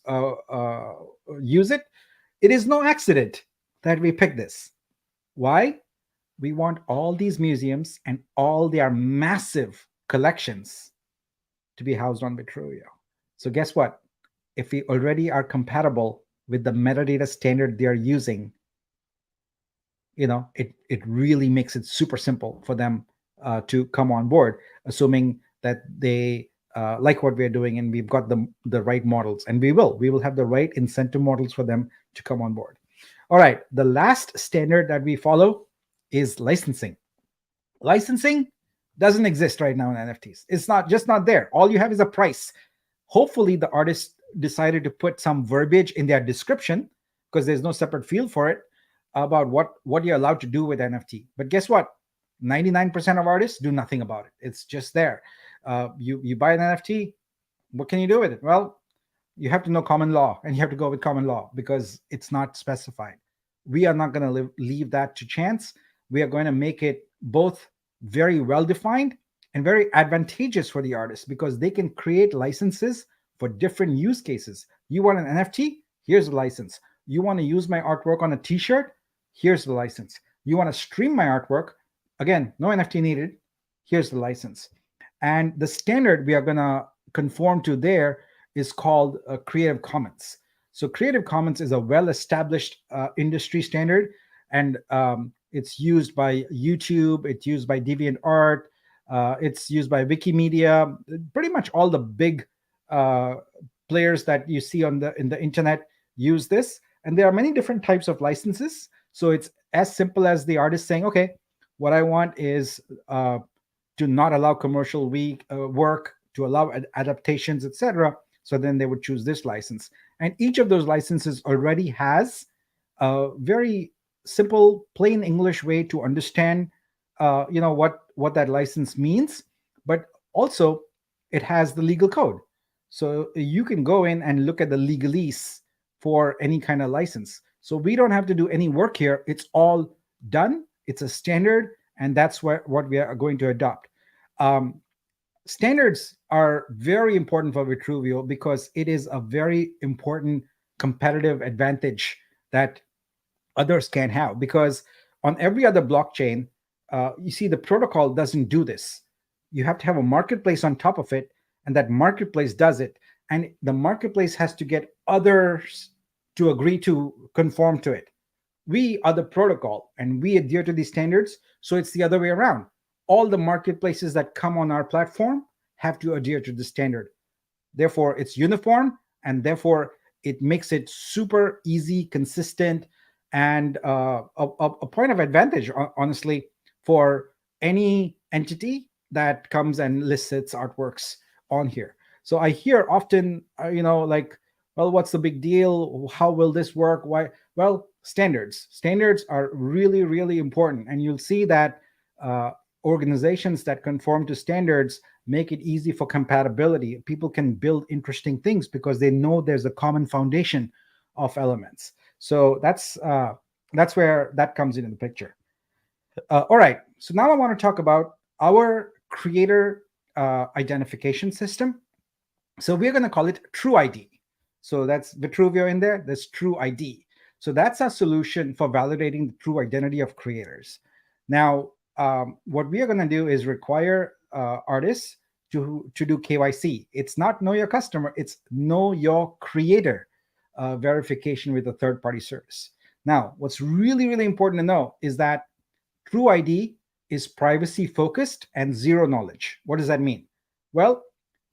Speaker 2: use it. It is no accident that we picked this. Why? We want all these museums and all their massive collections to be housed on Vitruveo. So guess what? If we already are compatible with the metadata standard they're using, it really makes it super simple for them to come on board, assuming that they like what we're doing and we've got the right models. And we will have the right incentive models for them to come on board. All right, the last standard that we follow is licensing. Licensing doesn't exist right now in NFTs. It's not there. All you have is a price. Hopefully the artist decided to put some verbiage in their description, because there's no separate field for it, about what you're allowed to do with NFT. But guess what? 99% of artists do nothing about it. It's just there. You buy an NFT, what can you do with it? Well, you have to know common law, and you have to go with common law because it's not specified. We are not going to leave that to chance. We are going to make it both very well defined and very advantageous for the artists, because they can create licenses for different use cases. You want an NFT? Here's a license. You want to use my artwork on a t-shirt? Here's the license. You want to stream my artwork? Again, no NFT needed. Here's the license. And the standard we are going to conform to there is called Creative Commons. So Creative Commons is a well-established industry standard, and it's used by YouTube, it's used by DeviantArt, it's used by Wikimedia, pretty much all the big players that you see in the internet use this. And there are many different types of licenses. So it's as simple as the artist saying, okay, what I want is to not allow commercial work, to allow adaptations, etc. So then they would choose this license. And each of those licenses already has a very simple, plain English way to understand, what that license means. But also, it has the legal code. So you can go in and look at the legalese for any kind of license. So we don't have to do any work here. It's all done. It's a standard, and that's what we are going to adopt. Standards are very important for Vitruveo because it is a very important competitive advantage that others can't have. Because on every other blockchain, you see the protocol doesn't do this. You have to have a marketplace on top of it, and that marketplace does it. And the marketplace has to get others to agree to conform to it. We are the protocol, and we adhere to these standards. So it's the other way around. All the marketplaces that come on our platform have to adhere to the standard. Therefore, it's uniform, and therefore it makes it super easy, consistent, and a point of advantage, honestly, for any entity that comes and lists its artworks on here. So I hear often, like, well, what's the big deal? How will this work? Why? Well, standards are really, really important, and you'll see that organizations that conform to standards make it easy for compatibility. People can build interesting things because they know there's a common foundation of elements. So that's where that comes into the picture. All right, so now I want to talk about our creator identification system. So we're going to call it TruID. So that's Vitruveo in there. There's TruID. So that's a solution for validating the true identity of creators. Now, what we are going to do is require artists to do KYC. It's not know your customer, it's know your creator verification with a third-party service. Now, what's really, really important to know is that TruID is privacy focused and zero knowledge. What does that mean? Well,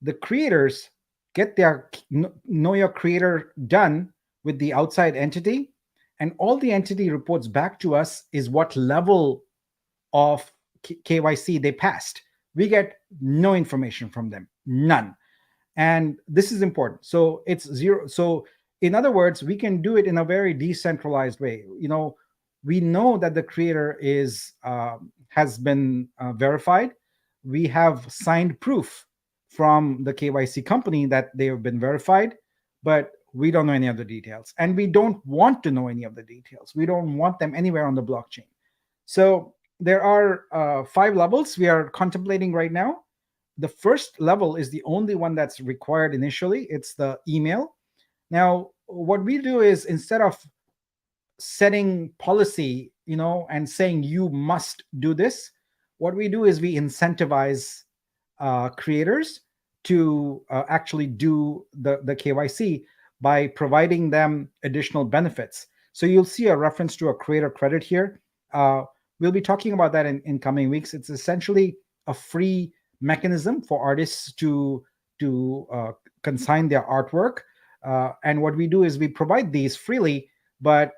Speaker 2: the creators get their know your creator done with the outside entity, and all the entity reports back to us is what level of KYC they passed. We get no information from them, none. And this is important. So it's zero. So in other words, we can do it in a very decentralized way. We know that the creator has been verified. We have signed proof from the KYC company that they have been verified, but we don't know any of the details, and we don't want to know any of the details. We don't want them anywhere on the blockchain. So there are 5 levels we are contemplating right now. The first level is the only one that's required initially. It's the email. Now, what we do is, instead of setting policy, and saying you must do this, what we do is we incentivize creators to actually do the KYC by providing them additional benefits. So you'll see a reference to a creator credit here. We'll be talking about that in coming weeks. It's essentially a free mechanism for artists to consign their artwork. And what we do is we provide these freely, but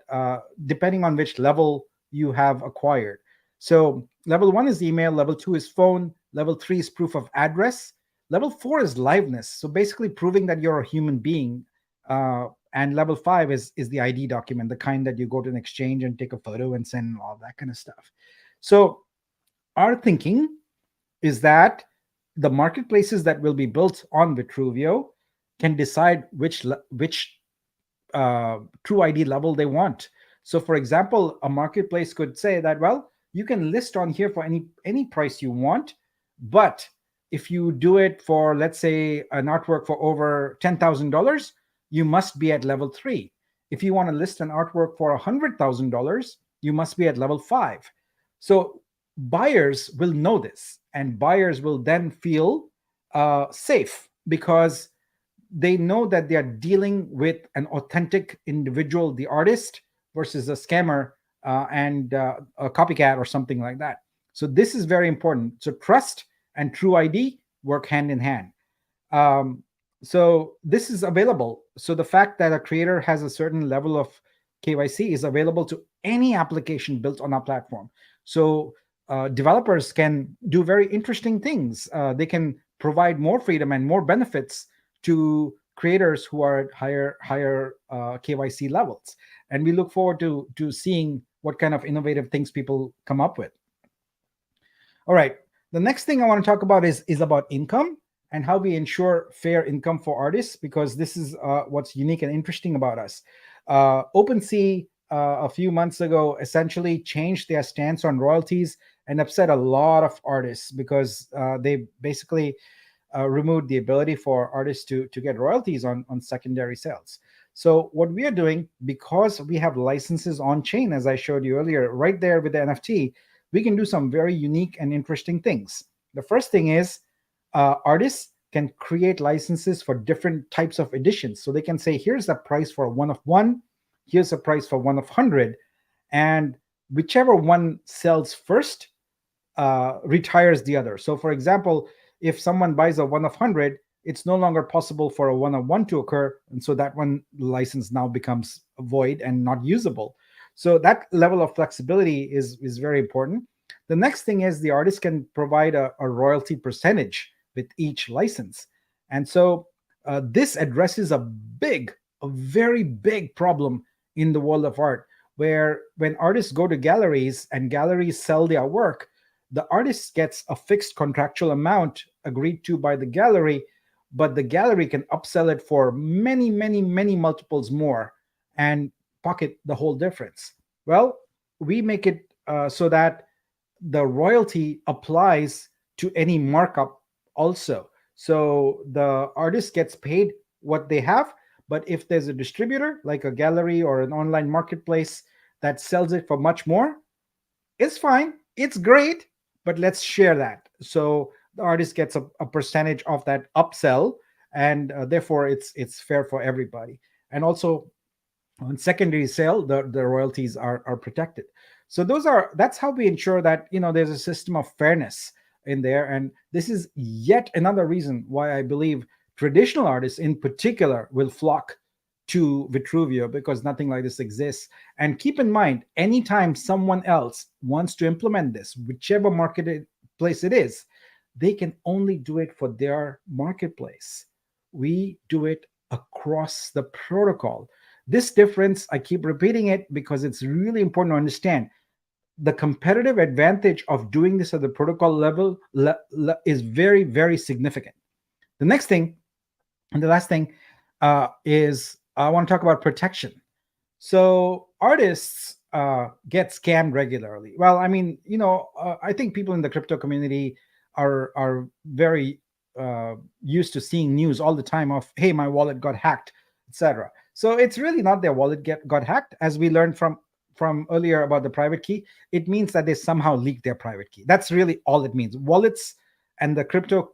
Speaker 2: depending on which level you have acquired. So level 1 is email, level 2 is phone, level 3 is proof of address, level 4 is liveness. So basically proving that you're a human being. And level 5 is the ID document, the kind that you go to an exchange and take a photo and send, all that kind of stuff. So our thinking is that the marketplaces that will be built on Vitruveo can decide which TruID level they want. So for example, a marketplace could say that, well, you can list on here for any price you want, but if you do it for, let's say, an artwork for over $10,000, you must be at level 3. If you want to list an artwork for $100,000, you must be at level 5. So buyers will know this, and buyers will then feel safe because they know that they are dealing with an authentic individual, the artist, versus a scammer and a copycat or something like that. So this is very important. So trust and TruID work hand in hand. So this is available. So the fact that a creator has a certain level of KYC is available to any application built on our platform. So developers can do very interesting things. They can provide more freedom and more benefits to creators who are at higher KYC levels. And we look forward to seeing what kind of innovative things people come up with. All right. The next thing I want to talk about is about income and how we ensure fair income for artists, because this is what's unique and interesting about us. OpenSea a few months ago essentially changed their stance on royalties and upset a lot of artists because they basically removed the ability for artists to get royalties on secondary sales. So what we are doing, because we have licenses on chain, as I showed you earlier, right there with the NFT, we can do some very unique and interesting things. The first thing is artists can create licenses for different types of editions. So they can say, here's the price for 1 of 1, here's a price for 1 of 100, and whichever one sells first retires the other. So for example, if someone buys a 1 of 100, it's no longer possible for a one-on-one to occur, and so that one license now becomes void and not usable. So that level of flexibility is very important. The next thing is the artist can provide a royalty percentage with each license. And so this addresses a very big problem in the world of art, where when artists go to galleries and galleries sell their work, the artist gets a fixed contractual amount agreed to by the gallery, but the gallery can upsell it for many multiples more and pocket the whole difference. Well, we make it so that the royalty applies to any markup also. So the artist gets paid what they have, but if there's a distributor like a gallery or an online marketplace that sells it for much more, it's fine, it's great, but let's share that. So the artist gets a percentage of that upsell, and therefore it's fair for everybody. And also on secondary sale, the royalties are protected. So that's how we ensure that there's a system of fairness in there. And this is yet another reason why I believe traditional artists in particular will flock to Vitruveo, because nothing like this exists. And keep in mind, anytime someone else wants to implement this, whichever marketplace it is, they can only do it for their marketplace. We do it across the protocol. This difference, I keep repeating it because it's really important to understand. The competitive advantage of doing this at the protocol level is very significant. The next thing, and the last thing, is I want to talk about protection. So artists get scammed regularly. Well, I mean, I think people in the crypto community are very used to seeing news all the time of, hey, my wallet got hacked, etc. So it's really not their wallet got hacked. As we learned from earlier about the private key, it means that they somehow leaked their private key. That's really all it means. Wallets and the crypto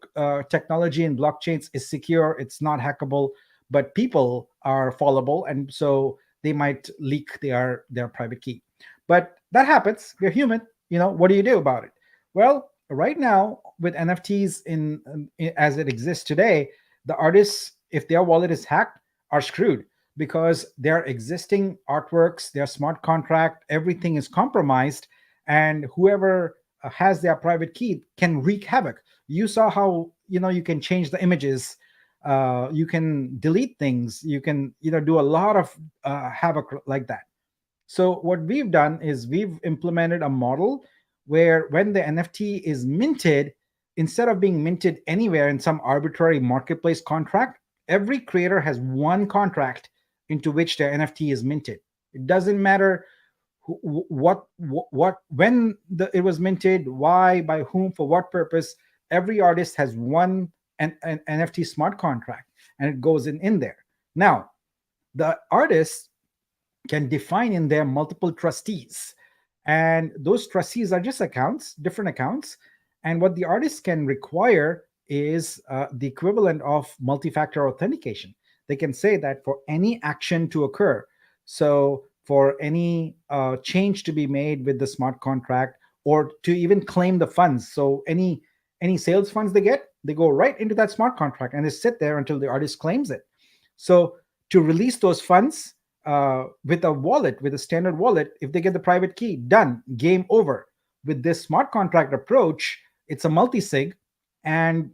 Speaker 2: technology and blockchains is secure. It's not hackable, but people are fallible, and so they might leak their private key. But that happens. We're human. What do you do about it? Well, right now with NFTs in as it exists today, the artists, if their wallet is hacked, are screwed, because their existing artworks, their smart contract, everything is compromised, and whoever has their private key can wreak havoc. You saw how you can change the images, you can delete things, you can do a lot of havoc like that. So what we've done is we've implemented a model where when the NFT is minted, instead of being minted anywhere in some arbitrary marketplace contract, every creator has one contract into which their NFT is minted. It doesn't matter when it was minted, why, by whom, for what purpose. Every artist has one an NFT smart contract, and it goes in there. Now, the artists can define in there multiple trustees, and those trustees are just different accounts. And what the artists can require is the equivalent of multi-factor authentication. They can say that for any action to occur, so for any change to be made with the smart contract, or to even claim the funds, so any sales funds they go right into that smart contract, and they sit there until the artist claims it. So to release those funds with a standard wallet, if they get the private key, done, game over. With this smart contract approach, it's a multi-sig, and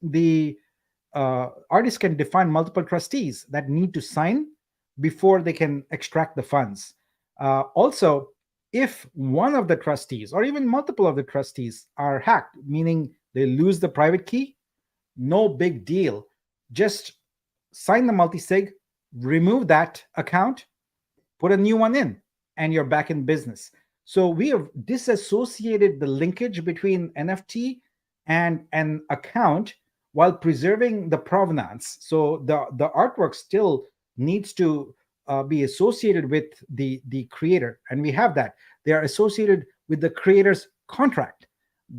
Speaker 2: the artists can define multiple trustees that need to sign before they can extract the funds. Also, if one of the trustees or even multiple of the trustees are hacked, meaning they lose the private key, no big deal. Just sign the multi-sig, remove that account, put a new one in, and you're back in business. So we have disassociated the linkage between NFT and an account while preserving the provenance. So the artwork still needs to be associated with the creator, and we have that. They are associated with the creator's contract.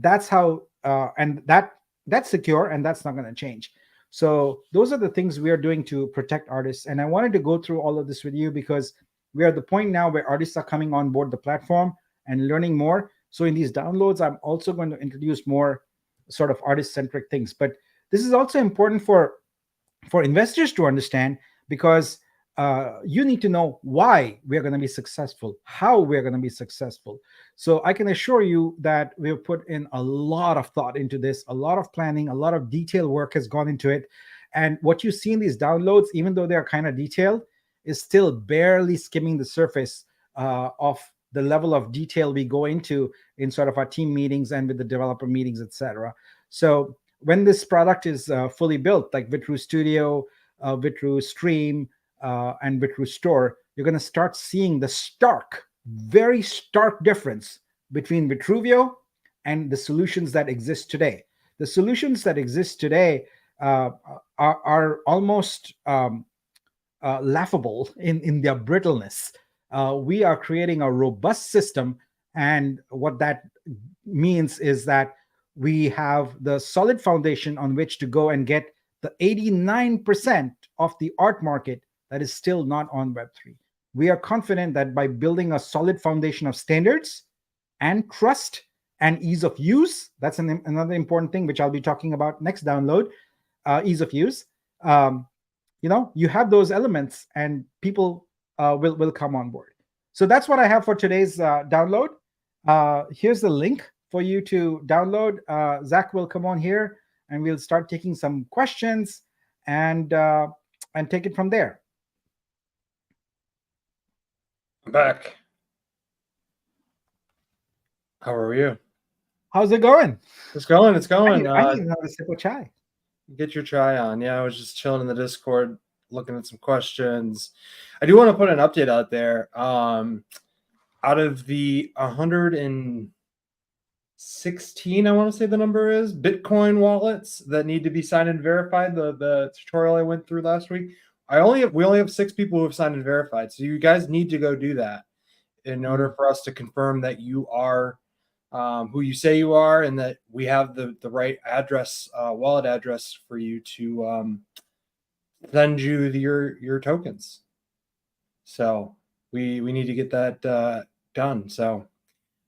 Speaker 2: That's how, and that's secure, and that's not going to change. So those are the things we are doing to protect artists. And I wanted to go through all of this with you because we are at the point now where artists are coming on board the platform and learning more. So in these downloads, I'm also going to introduce more sort of artist-centric things. But this is also important for investors to understand, because you need to know why we are going to be successful, how we are going to be successful. So I can assure you that we've put in a lot of thought into this, a lot of planning, a lot of detailed work has gone into it. And what you see in these downloads, even though they're kind of detailed, is still barely skimming the surface of the level of detail we go into in sort of our team meetings and with the developer meetings, etc. So when this product is fully built, like VTRU Studio, VTRU Stream, and VTRU Store, you're going to start seeing the very stark difference between Vitruveo and the solutions that exist today. The solutions that exist today are almost laughable in their brittleness. We are creating a robust system, and what that means is that we have the solid foundation on which to go and get the 89% of the art market that is still not on Web3. We are confident that by building a solid foundation of standards and trust and ease of use, that's another important thing, which I'll be talking about next download, ease of use. You have those elements and people will come on board. So that's what I have for today's download. Here's the link for you to download. Zach will come on here and we'll start taking some questions and take it from there.
Speaker 1: I'm back. How are you?
Speaker 2: How's it going?
Speaker 1: It's going. It's going.
Speaker 2: I need another sip of chai.
Speaker 1: Get your chai on. Yeah, I was just chilling in the Discord, looking at some questions. I do want to put an update out there. Out of the 116, I want to say the number is, Bitcoin wallets that need to be signed and verified, the tutorial I went through last week, we only have 6 people who have signed and verified. So you guys need to go do that in order for us to confirm that you are who you say you are, and that we have the right address, wallet address for you to send you your tokens. So we need to get that done. So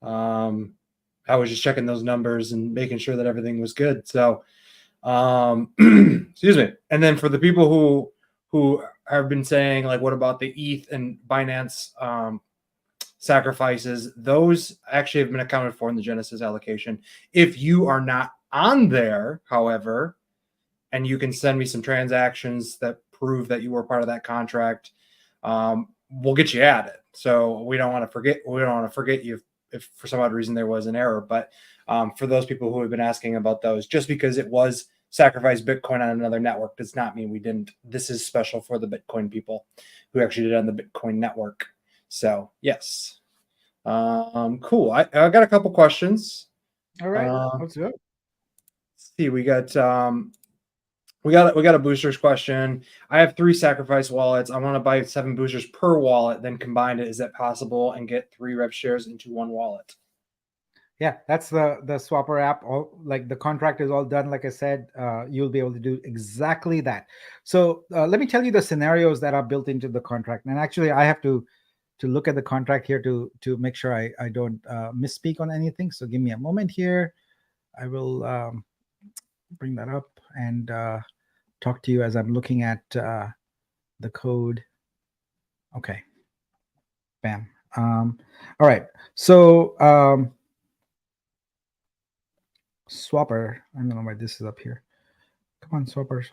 Speaker 1: I was just checking those numbers and making sure that everything was good. So excuse me. And then for the people who have been saying, like, what about the ETH and Binance sacrifices? Those actually have been accounted for in the Genesis allocation. If you are not on there, however, and you can send me some transactions that prove that you were part of that contract, we'll get you added. So we don't want to forget you if for some odd reason there was an error. But for those people who have been asking about those, just because it was sacrificed Bitcoin on another network does not mean we didn't. This is special for the Bitcoin people who actually did it on the Bitcoin network. So yes. Cool. I got a couple questions.
Speaker 2: All right. Let's go.
Speaker 1: Let's see, we got a boosters question. I have 3 sacrifice wallets. I want to buy 7 boosters per wallet, then combine it. Is that possible, and get 3 rev shares into 1 wallet?
Speaker 2: Yeah, that's the Swapper app. Like, the contract is all done. Like I said, you'll be able to do exactly that. So let me tell you the scenarios that are built into the contract. And actually, I have to look at the contract here to make sure I don't misspeak on anything. So give me a moment here. I will bring that up and talk to you as I'm looking at the code. Okay. Bam. All right. So Swapper. I don't know why this is up here. Come on, Swapper.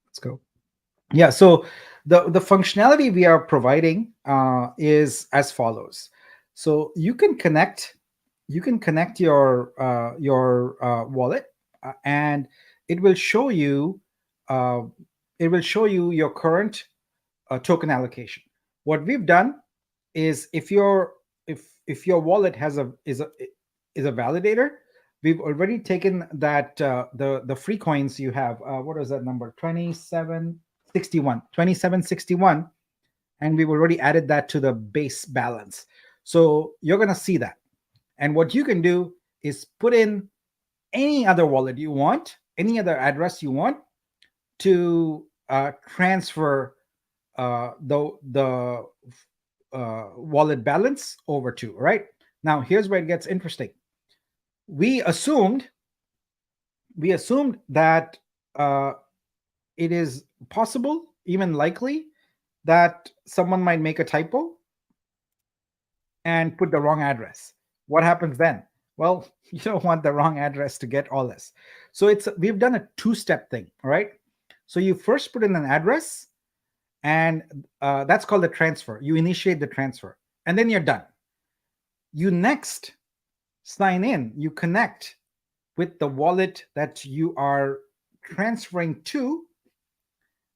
Speaker 2: Let's go. Yeah. So the functionality we are providing is as follows. So you can connect your wallet, and it will show you your current token allocation. What we've done is, if your wallet is a validator, we've already taken that the free coins you have. What is that number? 2761, and we've already added that to the base balance. So you're gonna see that, and what you can do is put in any other wallet you want, any other address you want to transfer the wallet balance over to. Right now, here's where it gets interesting. We assumed that it is possible, even likely, that someone might make a typo and put the wrong address. What happens then? Well, you don't want the wrong address to get all this. So we've done a two-step thing, all right? So you first put in an address, and that's called the transfer. You initiate the transfer, and then you're done. You next sign in, you connect with the wallet that you are transferring to,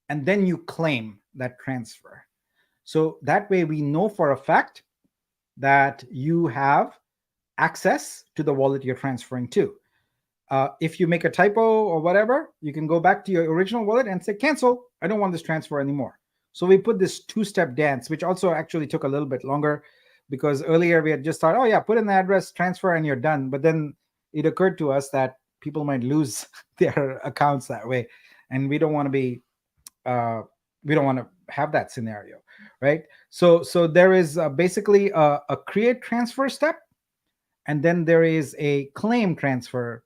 Speaker 2: and then you claim that transfer. So that way we know for a fact that you have access to the wallet you're transferring to. If you make a typo or whatever, you can go back to your original wallet and say, cancel, I don't want this transfer anymore. So we put this two-step dance, which also actually took a little bit longer, because earlier we had just thought, oh yeah, put in the address, transfer, and you're done. But then it occurred to us that people might lose their accounts that way. And we don't want to be, we don't want to have that scenario, right? So there is basically a create transfer step, and then there is a claim transfer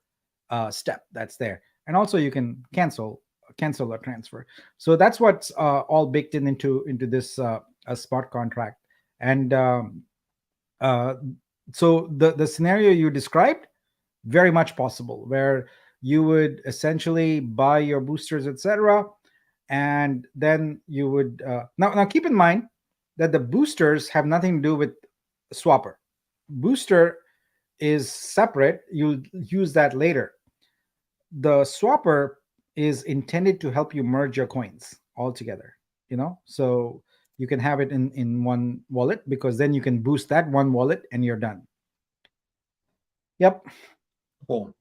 Speaker 2: step that's there. And also you can cancel a transfer. So that's what's all baked into this a smart contract. And so the scenario you described, very much possible, where you would essentially buy your boosters, etc., and then you would now keep in mind that the boosters have nothing to do with Swapper. Booster is separate. You'll use that later. The Swapper is intended to help you merge your coins all together, so you can have it in one wallet, because then you can boost that one wallet and you're done. Yep.
Speaker 1: Cool.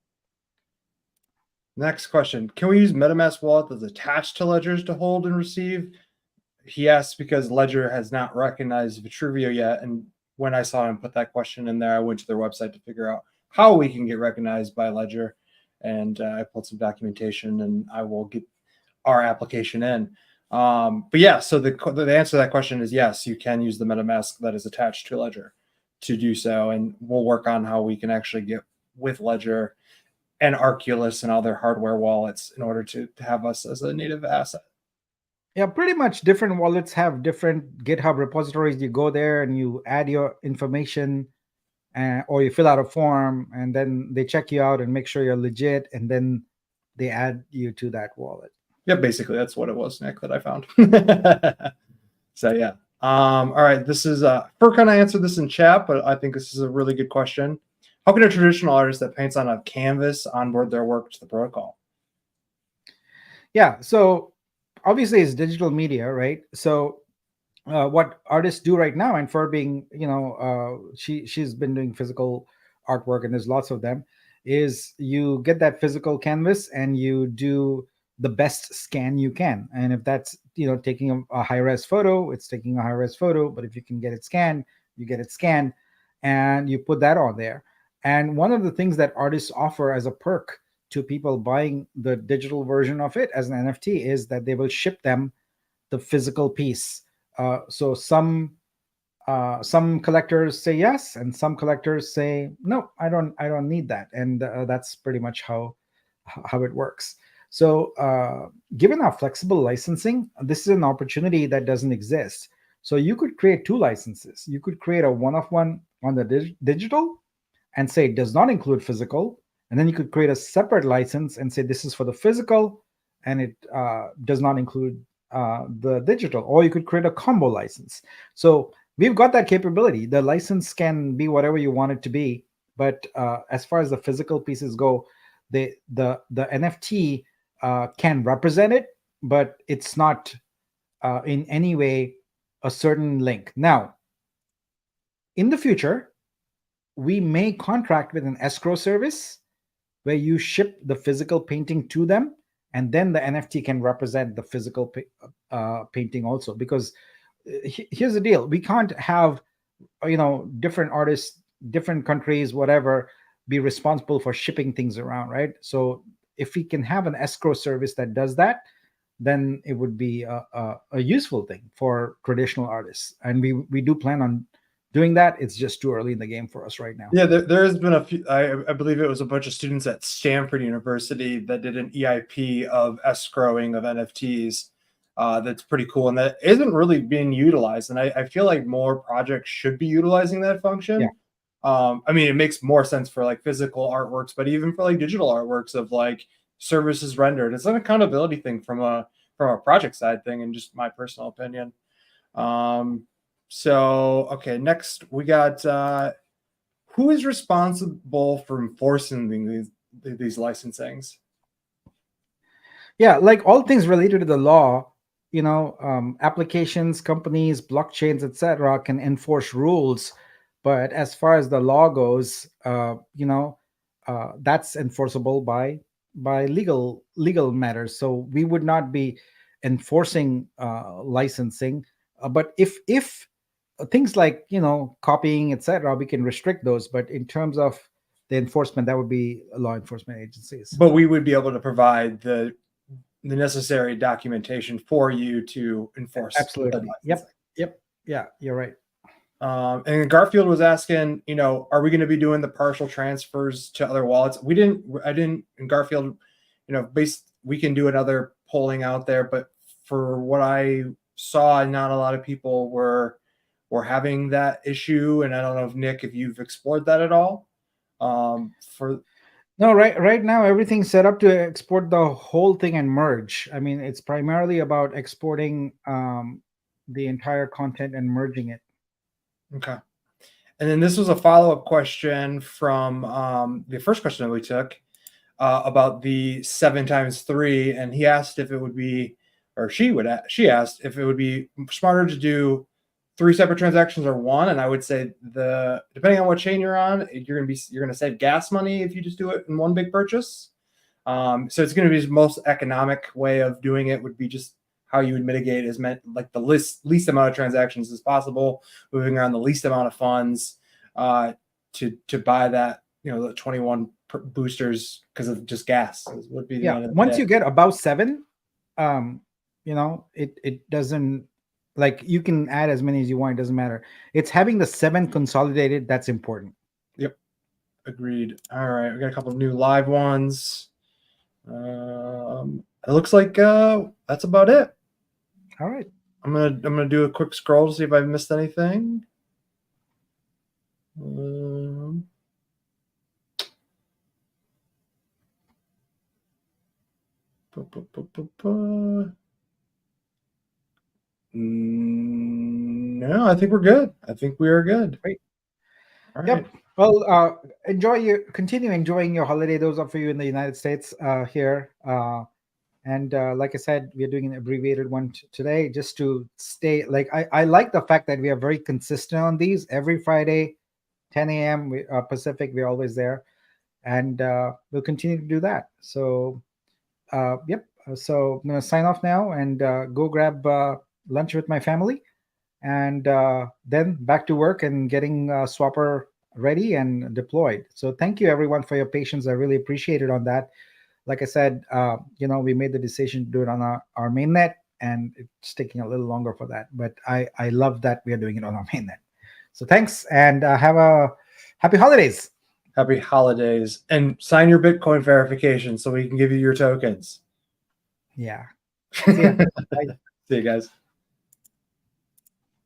Speaker 1: Next question. Can we use MetaMask wallet that's attached to ledgers to hold and receive? He asked because Ledger has not recognized Vitruveo yet. And when I saw him put that question in there, I went to their website to figure out how we can get recognized by Ledger. And I pulled some documentation, and I will get our application in. But yeah, so the answer to that question is yes, you can use the MetaMask that is attached to Ledger to do so. And we'll work on how we can actually get with Ledger and Arculus and other hardware wallets in order to have us as a native asset.
Speaker 2: Yeah, pretty much different wallets have different GitHub repositories. You go there and you add your information, or you fill out a form, and then they check you out and make sure you're legit, and then they add you to that wallet.
Speaker 1: Yeah, basically that's what it was, Nick, that I found. So yeah. All right, this is Fur kind of answered this in chat, but I think this is a really good question. How can a traditional artist that paints on a canvas onboard their work to the protocol?
Speaker 2: Yeah, so obviously it's digital media, right? So what artists do right now, and Fur being, she's been doing physical artwork, and there's lots of them, is you get that physical canvas and you do the best scan you can. And if that's, taking a high-res photo, it's taking a high-res photo. But if you can get it scanned, you get it scanned, and you put that on there. And one of the things that artists offer as a perk to people buying the digital version of it as an NFT is that they will ship them the physical piece. So some collectors say yes, and some collectors say no, I don't need that. And that's pretty much how it works. So given our flexible licensing, this is an opportunity that doesn't exist. So you could create two licenses. You could create a one-of-one on the digital and say it does not include physical, and then you could create a separate license and say this is for the physical, and it does not include the digital. Or you could create a combo license. So we've got that capability. The license can be whatever you want it to be, but as far as the physical pieces go, the NFT can represent it, but it's not in any way a certain link. Now, in the future, we may contract with an escrow service where you ship the physical painting to them, and then the NFT can represent the physical painting also. Because here's the deal: we can't have, different artists, different countries, whatever, be responsible for shipping things around, right? So if we can have an escrow service that does that, then it would be a useful thing for traditional artists. And we do plan on doing that. It's just too early in the game for us right now.
Speaker 1: Yeah, there has been a few. I believe it was a bunch of students at Stanford University that did an EIP of escrowing of NFTs. That's pretty cool, and that isn't really being utilized. And I feel like more projects should be utilizing that function.
Speaker 2: Yeah.
Speaker 1: I mean, it makes more sense for like physical artworks, but even for like digital artworks of like services rendered, it's an accountability thing from a project side thing, and just my personal opinion. So okay, next we got who is responsible for enforcing these licensings?
Speaker 2: Yeah, like all things related to the law, applications, companies, blockchains, etc., can enforce rules. But as far as the law goes, that's enforceable by legal matters. So we would not be enforcing licensing. But if things like copying, etc., we can restrict those. But in terms of the enforcement, that would be law enforcement agencies.
Speaker 1: But we would be able to provide the necessary documentation for you to enforce.
Speaker 2: Absolutely. Yep. Yeah, you're right.
Speaker 1: And Garfield was asking, are we going to be doing the partial transfers to other wallets? I didn't. And Garfield, we can do another polling out there, but for what I saw, not a lot of people were having that issue. And I don't know if Nik, if you've explored that at all. No,
Speaker 2: right now everything's set up to export the whole thing and merge. I mean, it's primarily about exporting the entire content and merging it.
Speaker 1: Okay. And then this was a follow-up question from the first question that we took about the 7x3, and he asked if it would be, or she asked if it would be smarter to do 3 separate transactions or one. And I would say depending on what chain you're on, you're gonna save gas money if you just do it in one big purchase. So it's gonna be the most economic way of doing it would be just how you would mitigate is meant like the least amount of transactions as possible, moving around the least amount of funds to buy that, the 21 boosters because of just gas would be.
Speaker 2: Once you get above 7, it doesn't, like, you can add as many as you want. It doesn't matter. It's having the 7 consolidated that's important.
Speaker 1: Yep, agreed. All right, we got a couple of new live ones. It looks like that's about it.
Speaker 2: All right.
Speaker 1: I'm gonna do a quick scroll to see if I've missed anything. No, I think we're good. I think we are good.
Speaker 2: Great.
Speaker 1: All
Speaker 2: yep.
Speaker 1: Right.
Speaker 2: Well, continue enjoying your holiday. Those are for you in the United States here. And like I said, we are doing an abbreviated one today just to stay. Like I like the fact that we are very consistent on these. Every Friday, 10 a.m. Pacific, we're always there, and we'll continue to do that. So, yep. So I'm gonna sign off now and go grab lunch with my family, and then back to work and getting Swapper ready and deployed. So thank you everyone for your patience. I really appreciate it on that. Like I said, we made the decision to do it on our mainnet, and it's taking a little longer for that. But I love that we are doing it on our mainnet. So thanks, and have a happy holidays.
Speaker 1: Happy holidays, and sign your Bitcoin verification so we can give you your tokens.
Speaker 2: Yeah.
Speaker 1: See ya. Bye. See you guys.